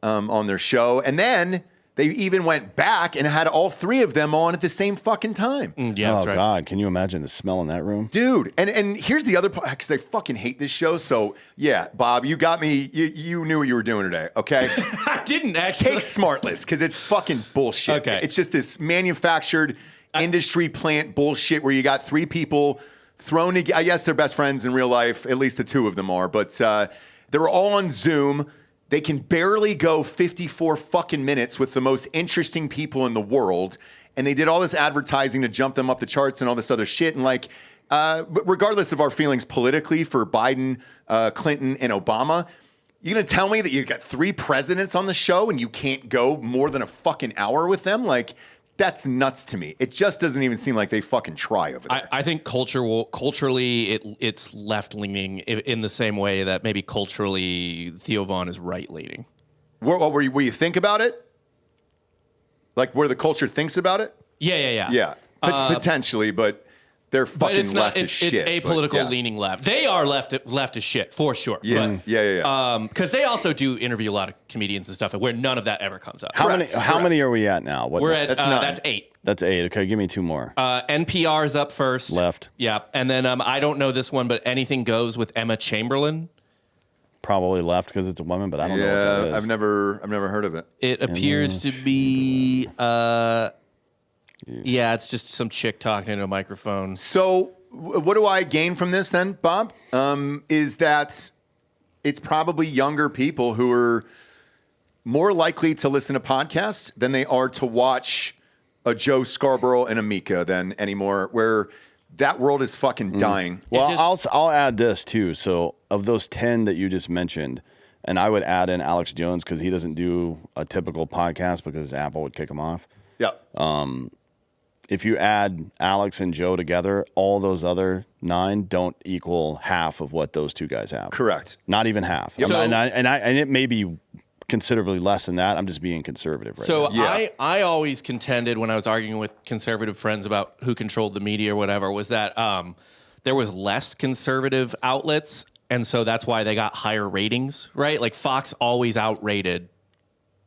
on their show, and then they even went back and had all 3 of them on at the same fucking time. Yeah, that's right. God, can you imagine the smell in that room? Dude, and here's the other part, because I fucking hate this show. So, yeah, Bob, you got me. You knew what you were doing today, okay? I didn't actually. Take Smartless, because it's fucking bullshit. Okay. It's just this manufactured industry plant bullshit where you got 3 people thrown together. I guess they're best friends in real life. At least the 2 of them are. But they're all on Zoom. They can barely go 54 fucking minutes with the most interesting people in the world. And they did all this advertising to jump them up the charts and all this other shit. And like, regardless of our feelings politically for Biden, Clinton, and Obama, you gonna tell me that you've got 3 presidents on the show and you can't go more than a fucking hour with them? Like, that's nuts to me. It just doesn't even seem like they fucking try over there. I think culturally, it's left leaning in the same way that maybe culturally Theo Vaughn is right leaning. Where you think about it? Like where the culture thinks about it? Yeah. Yeah, potentially, but they're But fucking it's not. left as It's shit. apolitical leaning left. They are left as shit for sure. Yeah, yeah. Because they also do interview a lot of comedians and stuff where none of that ever comes up. How many are we at now? What, We're at That's 8. That's 8. Okay, give me 2 more. NPR's up first. Left. Yeah, and then I don't know this one, but Anything Goes with Emma Chamberlain. Probably left because it's a woman, but I don't know what that is. I've never heard of it. It appears to be. Yeah, it's just some chick talking into a microphone. So, what do I gain from this then, Bob? Is that it's probably younger people who are more likely to listen to podcasts than they are to watch a Joe Scarborough and a Mika than anymore, where that world is fucking dying. Well, I'll add this too. So, of those 10 that you just mentioned, and I would add in Alex Jones because he doesn't do a typical podcast because Apple would kick him off. Yeah. If you add Alex and Joe together, all those other 9 don't equal half of what those 2 guys have. Correct. Not even half. Yep. So- And it may be considerably less than that. I'm just being conservative right now. So I always contended when I was arguing with conservative friends about who controlled the media or whatever was that there was less conservative outlets, and so that's why they got higher ratings, right? Like Fox always outrated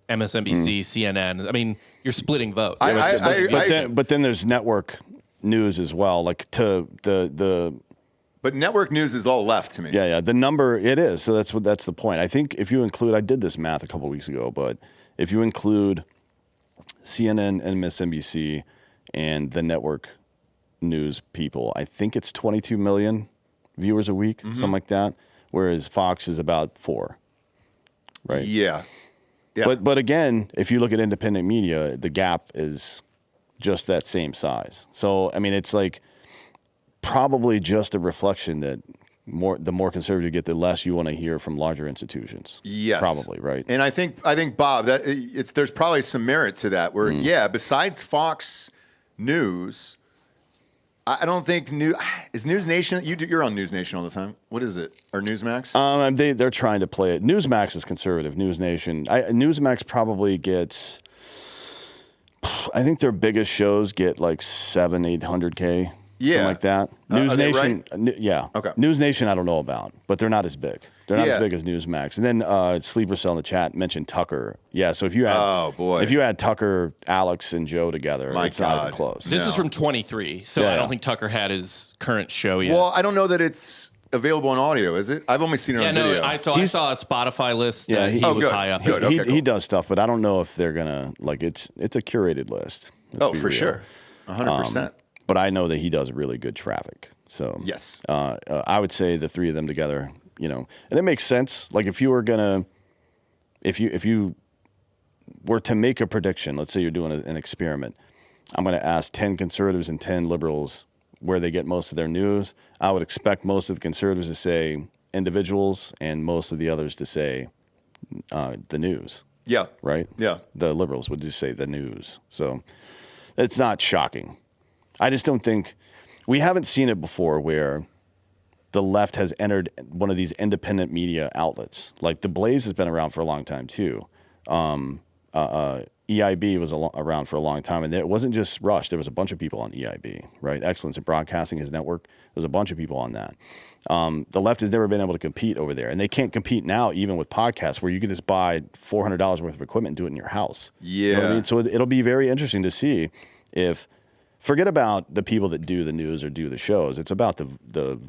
MSNBC, CNN. I mean, you're splitting votes. But then there's network news as well. Like to the But network news is all left to me. Yeah, the number it is. So that's the point. I think if you include, I did this math a couple weeks ago, but if you include CNN and MSNBC and the network news people, I think it's 22 million viewers a week, something like that. Whereas Fox is about 4. Right. Yeah. But again, if you look at independent media, the gap is just that same size. So I mean, it's like probably just a reflection that the more conservative you get, the less you want to hear from larger institutions. Yes, probably right. And I think Bob, that there's probably some merit to that. Where besides Fox News, I don't think is News Nation. You're on News Nation all the time. What is it? Or Newsmax? They're trying to play it. Newsmax is conservative. News Nation. Newsmax probably gets. I think their biggest shows get like 700-800K. Something like that. News Nation, right? Okay. News Nation, I don't know about, but they're not as big. They're not as big as Newsmax. And then Sleeper Cell in the chat mentioned Tucker. Yeah, so if you add Tucker, Alex, and Joe together, it's not even close. This is from 23, so I don't think Tucker had his current show yet. Well, I don't know that it's available on audio, is it? I've only seen it on video. I saw a Spotify list that he was high up. Good. Okay, he does stuff, but I don't know if they're gonna it's a curated list. For sure, 100%. But I know that he does really good traffic. So yes, I would say the 3 of them together, and it makes sense. Like if you were gonna, if you were to make a prediction, let's say you're doing an experiment, I'm going to ask 10 conservatives and 10 liberals where they get most of their news. I would expect most of the conservatives to say individuals and most of the others to say the news. Yeah. Right? Yeah. The liberals would just say the news. So it's not shocking. I just don't think we haven't seen it before where the left has entered one of these independent media outlets. Like the Blaze has been around for a long time too. EIB was around for a long time, and it wasn't just Rush. There was a bunch of people on EIB, right? Excellence in Broadcasting, his network. There's a bunch of people on that. The left has never been able to compete over there, and they can't compete now even with podcasts where you can just buy $400 worth of equipment and do it in your house. Yeah. You know what I mean? So it'll be very interesting to see if, forget about the people that do the news or do the shows. It's about the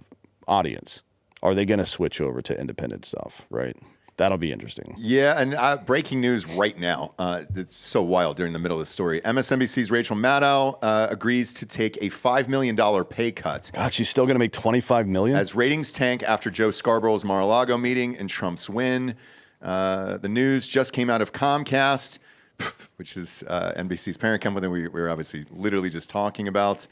audience. Are they going to switch over to independent stuff, right? That'll be interesting. Yeah, and breaking news right now. It's so wild during the middle of the story. MSNBC's Rachel Maddow agrees to take a $5 million pay cut. God, she's still going to make $25 million? As ratings tank after Joe Scarborough's Mar-a-Lago meeting and Trump's win. The news just came out of Comcast, which is NBC's parent company we were obviously literally just talking about,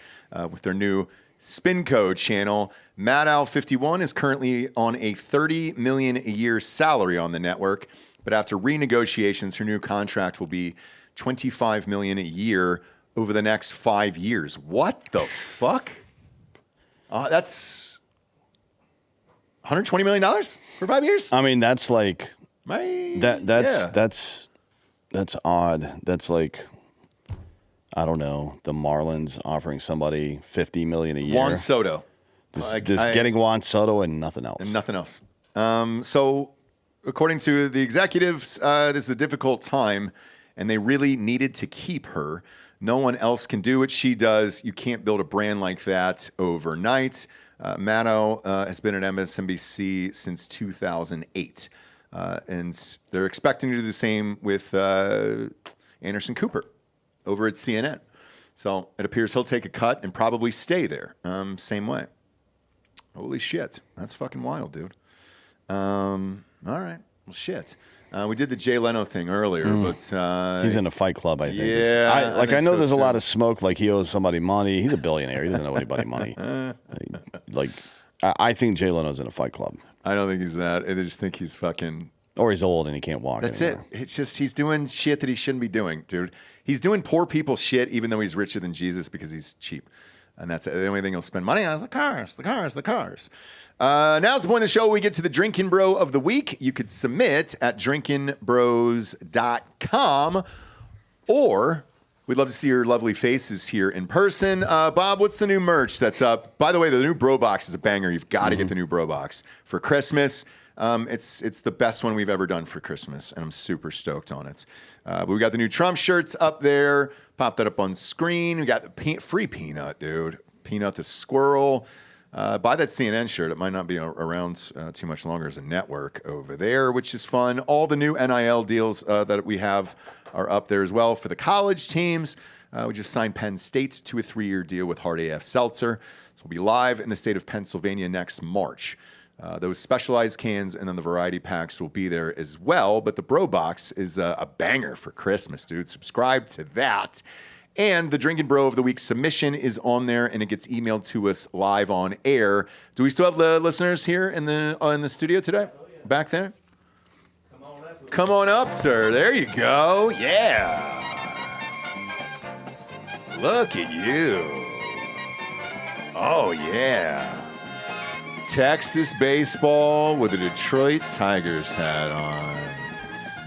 with their new Spinco channel. Maddow, 51, is currently on a $30 million a year salary on the network, but after renegotiations, her new contract will be $25 million a year over the next 5 years. What the fuck? That's $120 million for 5 years? I mean, that's like that's odd. That's like I don't know, the Marlins offering somebody $50 million a year. Juan Soto. Just getting Juan Soto and nothing else. And nothing else. So, according to the executives, this is a difficult time, and they really needed to keep her. No one else can do what she does. You can't build a brand like that overnight. Mano has been at MSNBC since 2008. And they're expecting to do the same with Anderson Cooper over at CNN. So it appears he'll take a cut and probably stay there. Same way. Holy shit. That's fucking wild, dude. All right. Well, shit. We did the Jay Leno thing earlier, but he's in a fight club, I think. Yeah, I know so there's too. a lot of smoke. Like he owes somebody money. He's a billionaire. He doesn't owe anybody money. I think Jay Leno's in a fight club, I don't think he's that. I just think he's fucking. or he's old and he can't walk. That's anymore. it. It's just he's doing shit that he shouldn't be doing, dude. He's doing poor people shit, even though he's richer than Jesus because he's cheap, and that's the only thing he'll spend money on is the cars, the cars, the cars. Now's the point of the show where we get to the Drinkin' Bro of the week. You could submit at drinkinbros.com, or we'd love to see your lovely faces here in person. Bob, what's the new merch that's up? By the way, the new Bro Box is a banger. You've got to get the new Bro Box for Christmas. It's the best one we've ever done for Christmas, and I'm super stoked on it. But we got the new Trump shirts up there. Pop that up on screen. We got the free Peanut, dude. Peanut the squirrel. Buy that CNN shirt. It might not be around too much longer as a network over there, which is fun. All the new NIL deals that we have are up there as well for the college teams. We just signed Penn State to a 3-year deal with Hard AF Seltzer. So we'll be live in the state of Pennsylvania next March. Those specialized cans and then the variety packs will be there as well. But the Bro Box is a banger for Christmas, dude. Subscribe to that. And the Drinkin' Bro of the Week submission is on there, and it gets emailed to us live on air. Do we still have the listeners here in the studio today? Oh, yeah. Back there? Come on up, sir. There you go. Yeah. Look at you. Oh, yeah. Texas baseball with a Detroit Tigers hat on.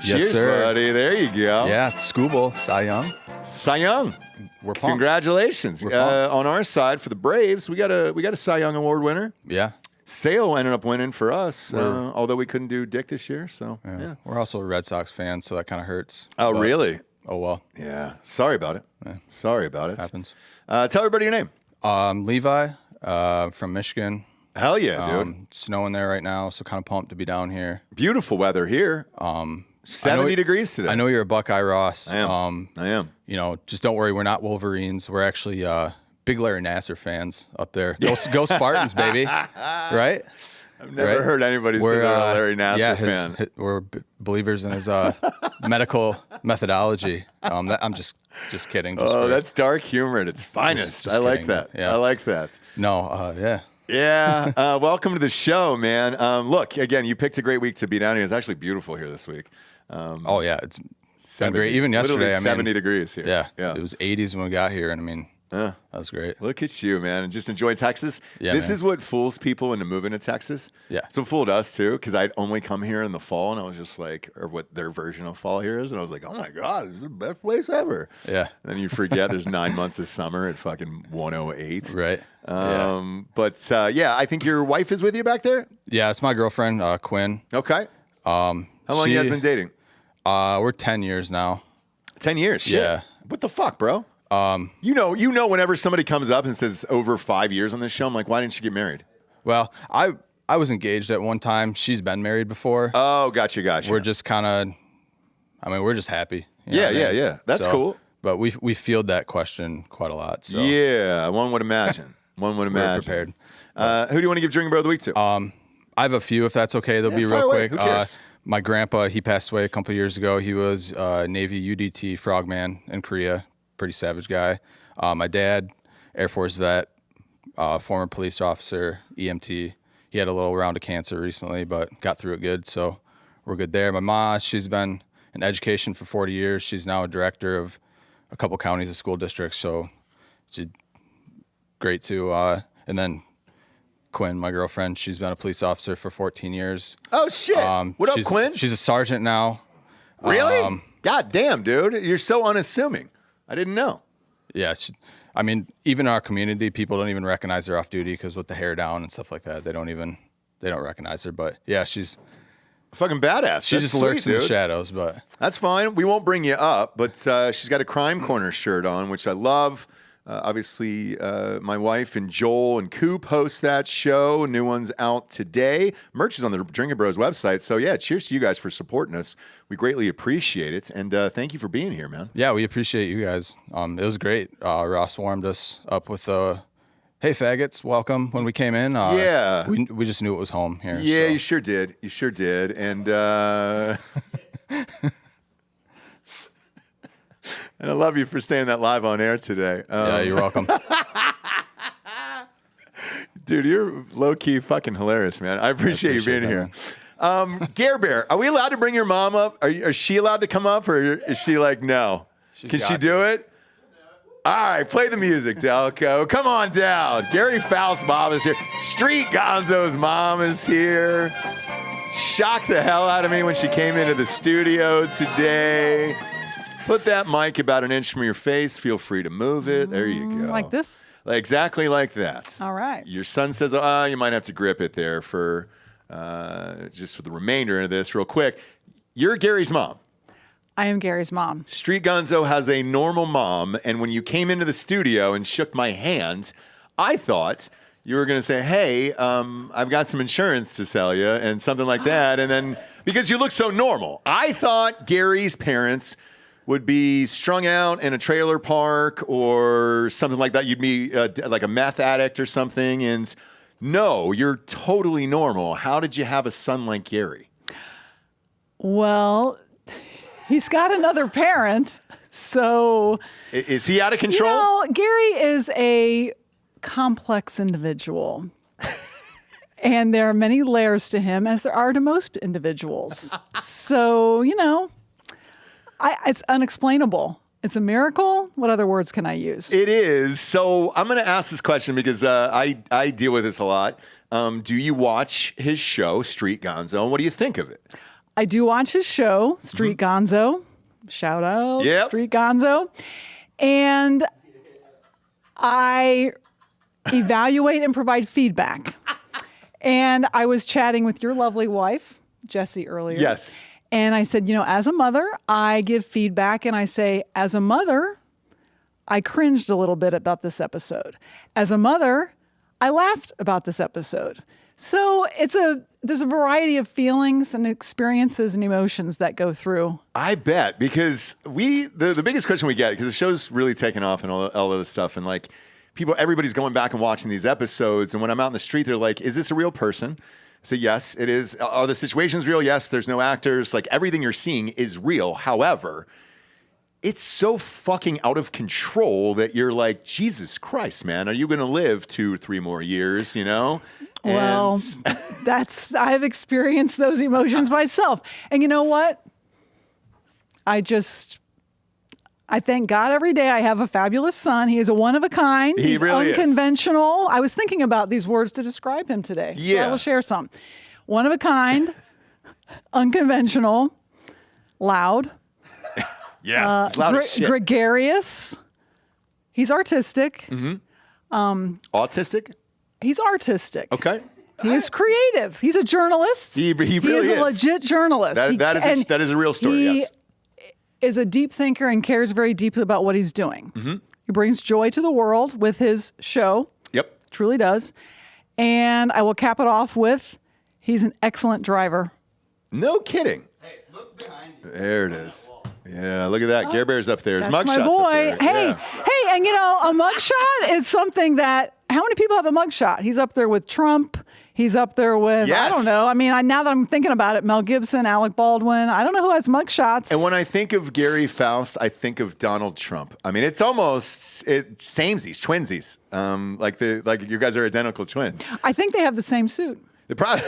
Yes, Cheers, sir. buddy. There you go. Yeah, Scooble, Cy Young. Cy Young. We're pumped. Congratulations. We're pumped. On our side for the Braves, we got a Cy Young Award winner. Yeah. Sale ended up winning for us, although we couldn't do Dick this year. So yeah. We're also Red Sox fans, so that kind of hurts. Oh, But, really? Oh, well. Yeah. Sorry about it. Yeah. Sorry about it. Happens. Tell everybody your name. Levi from Michigan. Hell yeah, dude. Snowing there right now, so kind of pumped to be down here. Beautiful weather here. 70 degrees today. I know you're a Buckeye, Ross. I am. I am. You know, just don't worry. We're not Wolverines. We're actually big Larry Nasser fans up there. Go Spartans, baby. Right? I've never heard anybody say they're a Larry Nasser fan. We're believers in his medical methodology. I'm just kidding. That's dark humor at its finest. just I like kidding. that. Yeah. I like that. No, yeah. Yeah. Welcome to the show, man. Look, again, you picked a great week to be down here. It's actually beautiful here this week. Oh yeah, it's been 70. great. Even It's literally yesterday, 70 degrees here. Yeah, Yeah. It was 80s when we got here, and I mean, that was great. Look at you, man. Just enjoy Texas. Yeah, this man. is what fools people into moving to Texas. Yeah. It's what fooled us too, because I'd only come here in the fall, and I was just like, or what their version of fall here is, and I was like, oh my God, this is the best place ever. Yeah. And then you forget there's 9 months of summer at fucking 108. Right. But yeah, I think your wife is with you back there. Yeah, it's my girlfriend, Quinn. Okay. How long you guys been dating? We're 10 years now. 10 years. Shit. Yeah. What the fuck, bro? You know, whenever somebody comes up and says over 5 years on this show, I'm like, why didn't you get married? Well, I was engaged at one time. She's been married before. Oh, gotcha. We're just kind of, we're just happy. You know what I mean? Yeah. That's cool. But we field that question quite a lot. So Yeah, one would imagine. One would we're imagine. prepared. Who do you want to give Drinkin' Bro of the Week to? I have a few, if that's okay. They'll be fire real away. quick. Who cares? My grandpa, he passed away a couple of years ago. He was Navy UDT frogman in Korea. Pretty savage guy. My dad, Air Force vet, former police officer, EMT. He had a little round of cancer recently, but got through it good, so we're good there. My ma, she's been in education for 40 years. She's now a director of a couple counties of school districts, so she's great too. And then Quinn, my girlfriend, she's been a police officer for 14 years. Oh, shit. What up, Quinn? She's a sergeant now. Really? God damn, dude. You're so unassuming. I didn't know. Yeah, I mean, even in our community, people don't even recognize her off duty because with the hair down and stuff like that, they don't recognize her. But yeah, she's fucking badass. She That's just lurks sweet, in the dude. shadows, but That's fine. We won't bring you up, but she's got a Crime Corner shirt on, which I love. Obviously, my wife and Joel and Coop host that show. New one's out today. Merch is on the Drinkin' Bros website. So, yeah, cheers to you guys for supporting us. We greatly appreciate it. And thank you for being here, man. yeah, we appreciate you guys. It was great. Ross warmed us up with hey, faggots, welcome when we came in. Yeah. We just knew it was home here. Yeah, so. you sure did. You sure did. And and I love you for staying that live on air today. Yeah, you're welcome. Dude, you're low-key fucking hilarious, man. I appreciate you being that, here. Gare Bear, are we allowed to bring your mom up? Is she allowed to come up, or is she like, no? Can she do it? All right, play the music, Delco. Come on down. Gary Faust's mom is here. Street Gonzo's mom is here. Shocked the hell out of me when she came into the studio today. Put that mic about an inch from your face. Feel free to move it. There you go. Like this? Exactly like that. All right. Your son says, you might have to grip it there for just for the remainder of this real quick. You're Gary's mom. I am Gary's mom. Street Gonzo has a normal mom, and when you came into the studio and shook my hand, I thought you were going to say, hey, I've got some insurance to sell you and something like that. And then, because you look so normal, I thought Gary's parents would be strung out in a trailer park or something like that. You'd be like a meth addict or something. And no, you're totally normal. How did you have a son like Gary? Well, he's got another parent, so... Is he out of control? You know, Gary is a complex individual. And there are many layers to him, as there are to most individuals. So, you know, it's unexplainable. It's a miracle. What other words can I use? It is. So I'm going to ask this question because I deal with this a lot. Do you watch his show, Street Gonzo, and what do you think of it? I do watch his show, Street Gonzo. Shout out, Yep. Street Gonzo. And I evaluate and provide feedback. And I was chatting with your lovely wife, Jessie, earlier. Yes. And I said, you know, as a mother, I give feedback and I say, as a mother, I cringed a little bit about this episode. As a mother, I laughed about this episode. So there's a variety of feelings and experiences and emotions that go through. I bet, because the biggest question we get, because the show's really taken off and all of this stuff, and like everybody's going back and watching these episodes, and when I'm out in the street, they're like, is this a real person? I say, yes, it is. Are the situations real? Yes, there's no actors. Like, everything you're seeing is real. However, it's so fucking out of control that you're like, Jesus Christ, man, are you going to live 2 or 3 more years, you know? Well, I've experienced those emotions myself. And you know what? I thank God every day I have a fabulous son. He is a one of a kind. He He's really is. Unconventional. I was thinking about these words to describe him today. Yeah. So I will share some. One of a kind, unconventional, loud. Yeah, he's loud as shit. Gregarious. He's artistic. Autistic? He's artistic. Okay. He is creative. He's a journalist. He really is. is. A legit journalist. That is a real story, yes. He is a deep thinker and cares very deeply about what he's doing. He brings joy to the world with his show. Yep. Truly does. And I will cap it off with, he's an excellent driver. No kidding. Hey, look behind you. There it is. Yeah, look at that. Gare Bear's up there. His That's my mugshot's boy. up there. Hey, Yeah. hey, and you know, a mugshot is something that, how many people have a mugshot? He's up there with Trump. He's up there with, I don't know. I mean, now that I'm thinking about it, Mel Gibson, Alec Baldwin. I don't know who has mugshots. And when I think of Gary Faust, I think of Donald Trump. I mean, it's almost samesies, twinsies. Like you guys are identical twins. I think they have the same suit. The problem,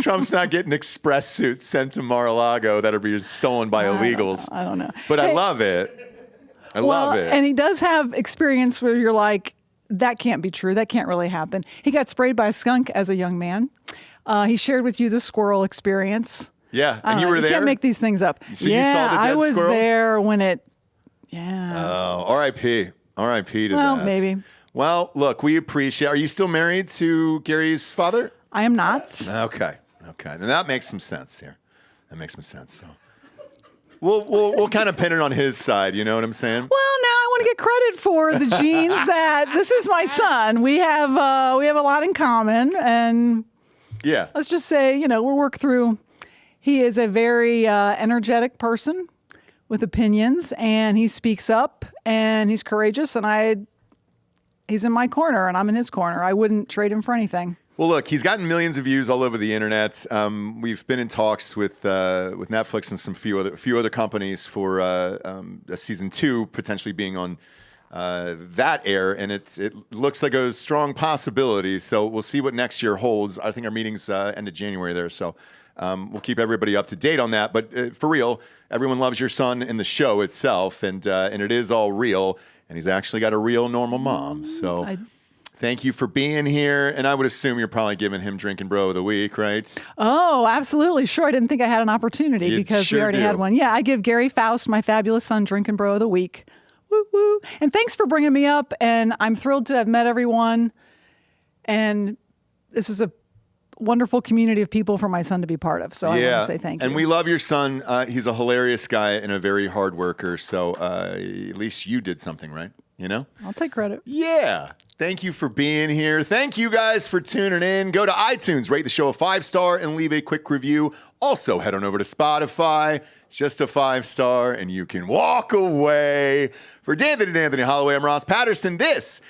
Trump's not getting express suits sent to Mar-a-Lago that are being stolen by illegals. I don't know. But I love it. I love it. And he does have experience where you're like, that can't be true. That can't really happen. He got sprayed by a skunk as a young man. He shared with you the squirrel experience. Yeah, and you were there? You can't make these things up. So you saw the dead I was squirrel? there when it Yeah. Oh, R.I.P. R.I.P. to Well, that. maybe. Well, look, we appreciate. Are you still married to Gary's father? I am not. Okay. Then that makes some sense here. That makes some sense. So we'll kind of pin it on his side. You know what I'm saying? Well, now I want to get credit for the genes that this is my son. We have a lot in common, and Yeah. let's just say, we'll work through. He is a very energetic person with opinions, and he speaks up, and he's courageous, and he's in my corner, and I'm in his corner. I wouldn't trade him for anything. Well, look, he's gotten millions of views all over the internet. We've been in talks with Netflix and some few other companies for a season 2 potentially being on that air, and it looks like a strong possibility. So we'll see what next year holds. I think our meeting's end of January there, so we'll keep everybody up to date on that. But for real, everyone loves your son in the show itself, and it is all real. And he's actually got a real normal mom. So. Thank you for being here. And I would assume you're probably giving him Drinkin' Bro of the Week, right? Oh, absolutely. Sure. I didn't think I had an opportunity because sure we already do. had one. Yeah, I give Gary Faust, my fabulous son, Drinkin' Bro of the Week. Woo woo. And thanks for bringing me up. And I'm thrilled to have met everyone. And this was a wonderful community of people for my son to be part of. So I want to say thank you. And we love your son. He's a hilarious guy and a very hard worker. So at least you did something right, you know? I'll take credit. Yeah. Thank you for being here. Thank you guys for tuning in. Go to iTunes, rate the show a 5-star, and leave a quick review. Also, head on over to Spotify. It's just a 5-star, and you can walk away. For Anthony Hollaway, I'm Ross Patterson. This